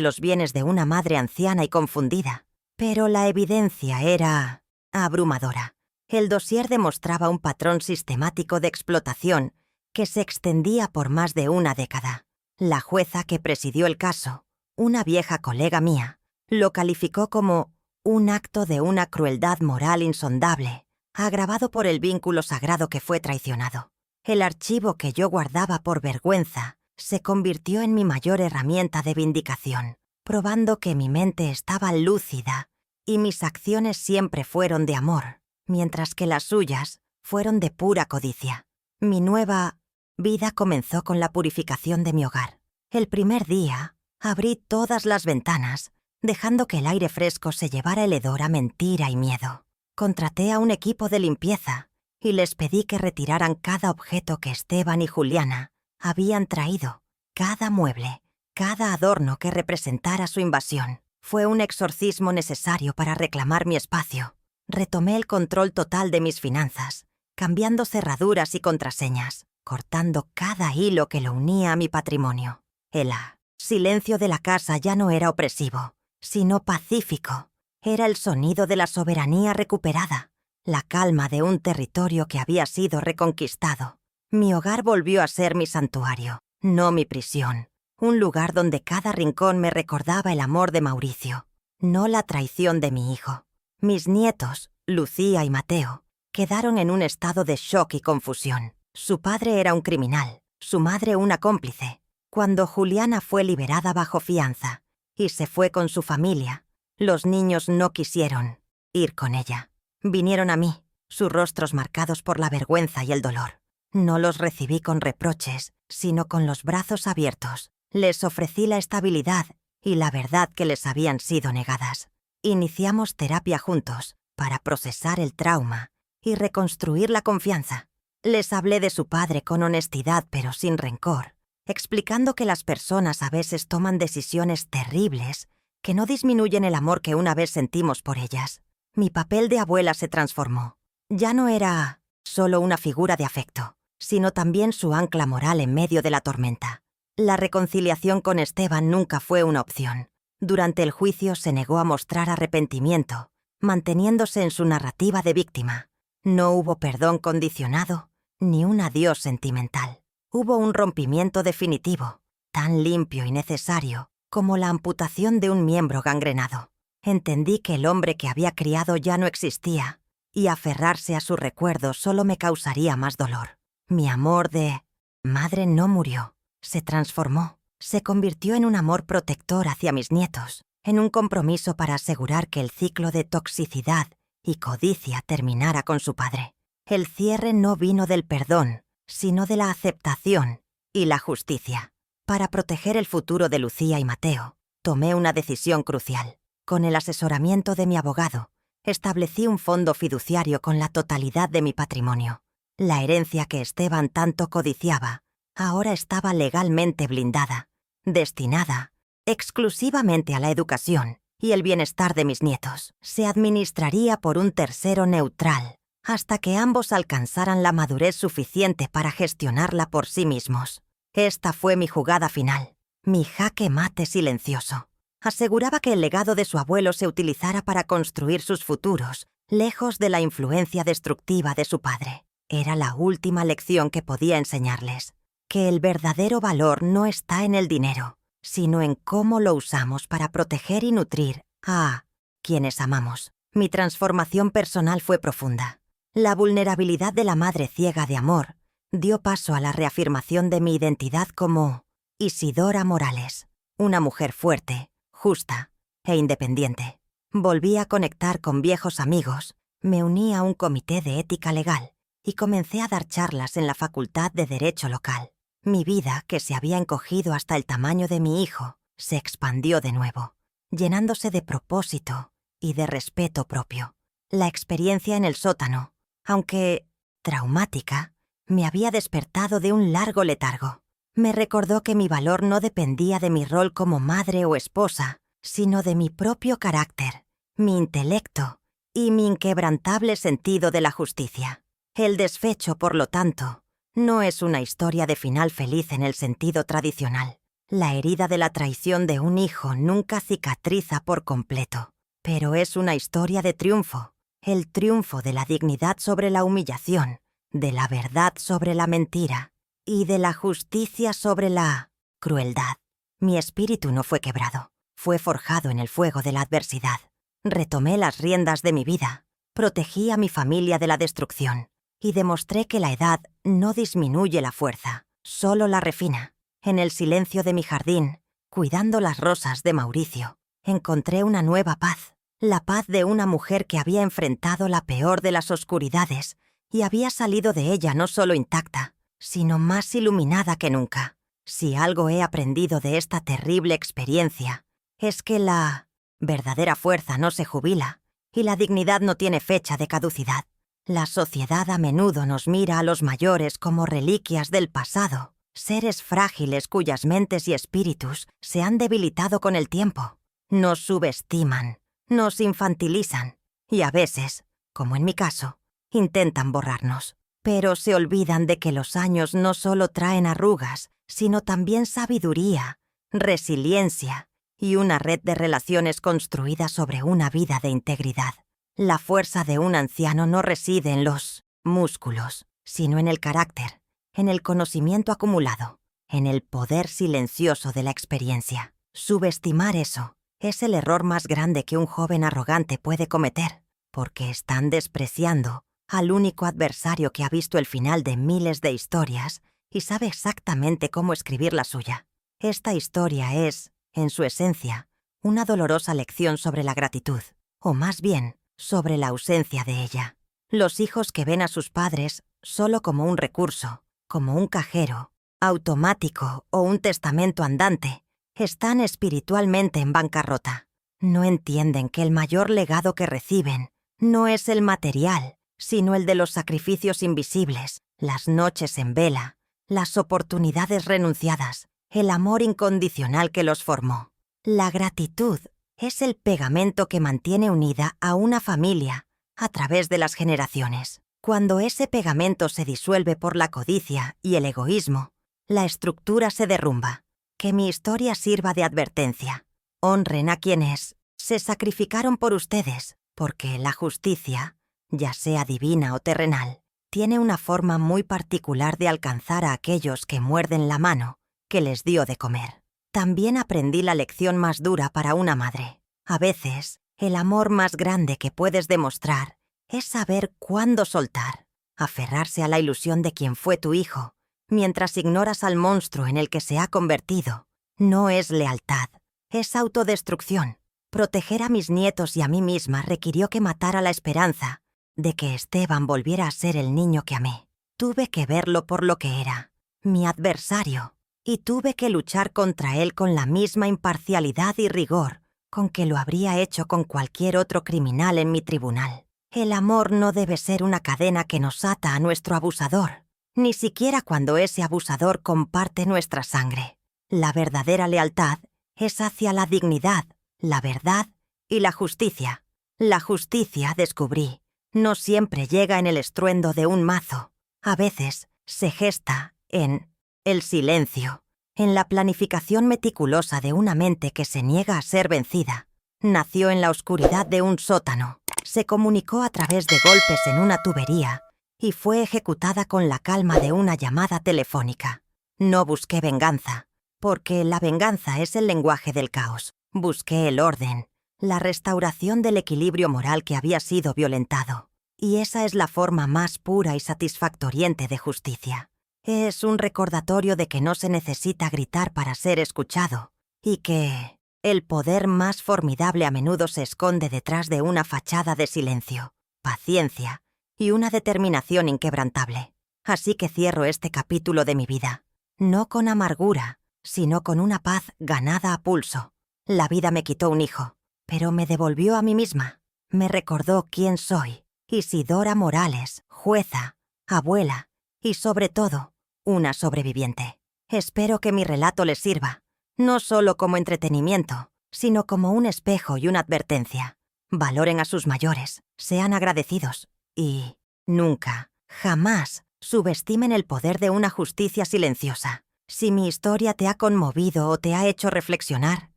los bienes de una madre anciana y confundida. Pero la evidencia era abrumadora. El dossier demostraba un patrón sistemático de explotación que se extendía por más de una década. La jueza que presidió el caso, una vieja colega mía, lo calificó como un acto de una crueldad moral insondable, agravado por el vínculo sagrado que fue traicionado. El archivo que yo guardaba por vergüenza se convirtió en mi mayor herramienta de vindicación, probando que mi mente estaba lúcida y mis acciones siempre fueron de amor, mientras que las suyas fueron de pura codicia. Mi nueva vida comenzó con la purificación de mi hogar. El primer día, abrí todas las ventanas, dejando que el aire fresco se llevara el hedor a mentira y miedo. Contraté a un equipo de limpieza y les pedí que retiraran cada objeto que Esteban y Juliana habían traído, cada mueble, cada adorno que representara su invasión. Fue un exorcismo necesario para reclamar mi espacio. Retomé el control total de mis finanzas, cambiando cerraduras y contraseñas, cortando cada hilo que lo unía a mi patrimonio. El silencio de la casa ya no era opresivo, sino pacífico. Era el sonido de la soberanía recuperada, la calma de un territorio que había sido reconquistado. Mi hogar volvió a ser mi santuario, no mi prisión, un lugar donde cada rincón me recordaba el amor de Mauricio, no la traición de mi hijo. Mis nietos, Lucía y Mateo, quedaron en un estado de shock y confusión. Su padre era un criminal, su madre una cómplice. Cuando Juliana fue liberada bajo fianza y se fue con su familia, los niños no quisieron ir con ella. Vinieron a mí, sus rostros marcados por la vergüenza y el dolor. No los recibí con reproches, sino con los brazos abiertos. Les ofrecí la estabilidad y la verdad que les habían sido negadas. Iniciamos terapia juntos para procesar el trauma y reconstruir la confianza. Les hablé de su padre con honestidad pero sin rencor, explicando que las personas a veces toman decisiones terribles que no disminuyen el amor que una vez sentimos por ellas. Mi papel de abuela se transformó. Ya no era solo una figura de afecto, sino también su ancla moral en medio de la tormenta. La reconciliación con Esteban nunca fue una opción. Durante el juicio se negó a mostrar arrepentimiento, manteniéndose en su narrativa de víctima. No hubo perdón condicionado, ni un adiós sentimental. Hubo un rompimiento definitivo, tan limpio y necesario como la amputación de un miembro gangrenado. Entendí que el hombre que había criado ya no existía, y aferrarse a su recuerdo solo me causaría más dolor. Mi amor de madre no murió, se transformó, se convirtió en un amor protector hacia mis nietos, en un compromiso para asegurar que el ciclo de toxicidad y codicia terminara con su padre. El cierre no vino del perdón, sino de la aceptación y la justicia. Para proteger el futuro de Lucía y Mateo, tomé una decisión crucial. Con el asesoramiento de mi abogado, establecí un fondo fiduciario con la totalidad de mi patrimonio. La herencia que Esteban tanto codiciaba ahora estaba legalmente blindada, destinada exclusivamente a la educación y el bienestar de mis nietos. Se administraría por un tercero neutral, hasta que ambos alcanzaran la madurez suficiente para gestionarla por sí mismos. Esta fue mi jugada final, mi jaque mate silencioso. Aseguraba que el legado de su abuelo se utilizara para construir sus futuros, lejos de la influencia destructiva de su padre. Era la última lección que podía enseñarles, que el verdadero valor no está en el dinero, sino en cómo lo usamos para proteger y nutrir a quienes amamos. Mi transformación personal fue profunda. La vulnerabilidad de la madre ciega de amor dio paso a la reafirmación de mi identidad como Isidora Morales, una mujer fuerte, justa e independiente. Volví a conectar con viejos amigos, me uní a un comité de ética legal y comencé a dar charlas en la Facultad de Derecho local. Mi vida, que se había encogido hasta el tamaño de mi hijo, se expandió de nuevo, llenándose de propósito y de respeto propio. La experiencia en el sótano, aunque traumática, me había despertado de un largo letargo. Me recordó que mi valor no dependía de mi rol como madre o esposa, sino de mi propio carácter, mi intelecto y mi inquebrantable sentido de la justicia. El desfecho, por lo tanto, no es una historia de final feliz en el sentido tradicional. La herida de la traición de un hijo nunca cicatriza por completo, pero es una historia de triunfo, el triunfo de la dignidad sobre la humillación, de la verdad sobre la mentira y de la justicia sobre la crueldad. Mi espíritu no fue quebrado, fue forjado en el fuego de la adversidad. Retomé las riendas de mi vida, protegí a mi familia de la destrucción y demostré que la edad no disminuye la fuerza, solo la refina. En el silencio de mi jardín, cuidando las rosas de Mauricio, encontré una nueva paz, la paz de una mujer que había enfrentado la peor de las oscuridades y había salido de ella no solo intacta, sino más iluminada que nunca. Si algo he aprendido de esta terrible experiencia, es que la verdadera fuerza no se jubila y la dignidad no tiene fecha de caducidad. La sociedad a menudo nos mira a los mayores como reliquias del pasado, seres frágiles cuyas mentes y espíritus se han debilitado con el tiempo. Nos subestiman, nos infantilizan y a veces, como en mi caso, intentan borrarnos. Pero se olvidan de que los años no solo traen arrugas, sino también sabiduría, resiliencia y una red de relaciones construidas sobre una vida de integridad. La fuerza de un anciano no reside en los músculos, sino en el carácter, en el conocimiento acumulado, en el poder silencioso de la experiencia. Subestimar eso es el error más grande que un joven arrogante puede cometer, porque están despreciando al único adversario que ha visto el final de miles de historias y sabe exactamente cómo escribir la suya. Esta historia es, en su esencia, una dolorosa lección sobre la gratitud, o más bien, sobre la ausencia de ella. Los hijos que ven a sus padres solo como un recurso, como un cajero, automático o un testamento andante, están espiritualmente en bancarrota. No entienden que el mayor legado que reciben no es el material, sino el de los sacrificios invisibles, las noches en vela, las oportunidades renunciadas, el amor incondicional que los formó. La gratitud es el pegamento que mantiene unida a una familia a través de las generaciones. Cuando ese pegamento se disuelve por la codicia y el egoísmo, la estructura se derrumba. Que mi historia sirva de advertencia. Honren a quienes se sacrificaron por ustedes, porque la justicia, ya sea divina o terrenal, tiene una forma muy particular de alcanzar a aquellos que muerden la mano que les dio de comer. También aprendí la lección más dura para una madre. A veces, el amor más grande que puedes demostrar es saber cuándo soltar, aferrarse a la ilusión de quien fue tu hijo, mientras ignoras al monstruo en el que se ha convertido. No es lealtad, es autodestrucción. Proteger a mis nietos y a mí misma requirió que matara la esperanza de que Esteban volviera a ser el niño que amé. Tuve que verlo por lo que era, mi adversario, y tuve que luchar contra él con la misma imparcialidad y rigor con que lo habría hecho con cualquier otro criminal en mi tribunal. El amor no debe ser una cadena que nos ata a nuestro abusador, ni siquiera cuando ese abusador comparte nuestra sangre. La verdadera lealtad es hacia la dignidad, la verdad y la justicia. La justicia, descubrí, no siempre llega en el estruendo de un mazo. A veces se gesta en el silencio, en la planificación meticulosa de una mente que se niega a ser vencida. Nació en la oscuridad de un sótano, se comunicó a través de golpes en una tubería y fue ejecutada con la calma de una llamada telefónica. No busqué venganza, porque la venganza es el lenguaje del caos. Busqué el orden, la restauración del equilibrio moral que había sido violentado. Y esa es la forma más pura y satisfactoriente de justicia. Es un recordatorio de que no se necesita gritar para ser escuchado, y que el poder más formidable a menudo se esconde detrás de una fachada de silencio, paciencia y una determinación inquebrantable. Así que cierro este capítulo de mi vida, no con amargura, sino con una paz ganada a pulso. La vida me quitó un hijo, pero me devolvió a mí misma. Me recordó quién soy. Isidora Morales, jueza, abuela y, sobre todo, una sobreviviente. Espero que mi relato les sirva, no solo como entretenimiento, sino como un espejo y una advertencia. Valoren a sus mayores, sean agradecidos y nunca, jamás subestimen el poder de una justicia silenciosa. Si mi historia te ha conmovido o te ha hecho reflexionar,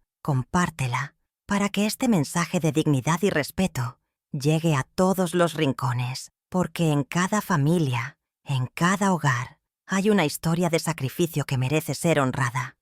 compártela para que este mensaje de dignidad y respeto llegue a todos los rincones, porque en cada familia, en cada hogar, hay una historia de sacrificio que merece ser honrada.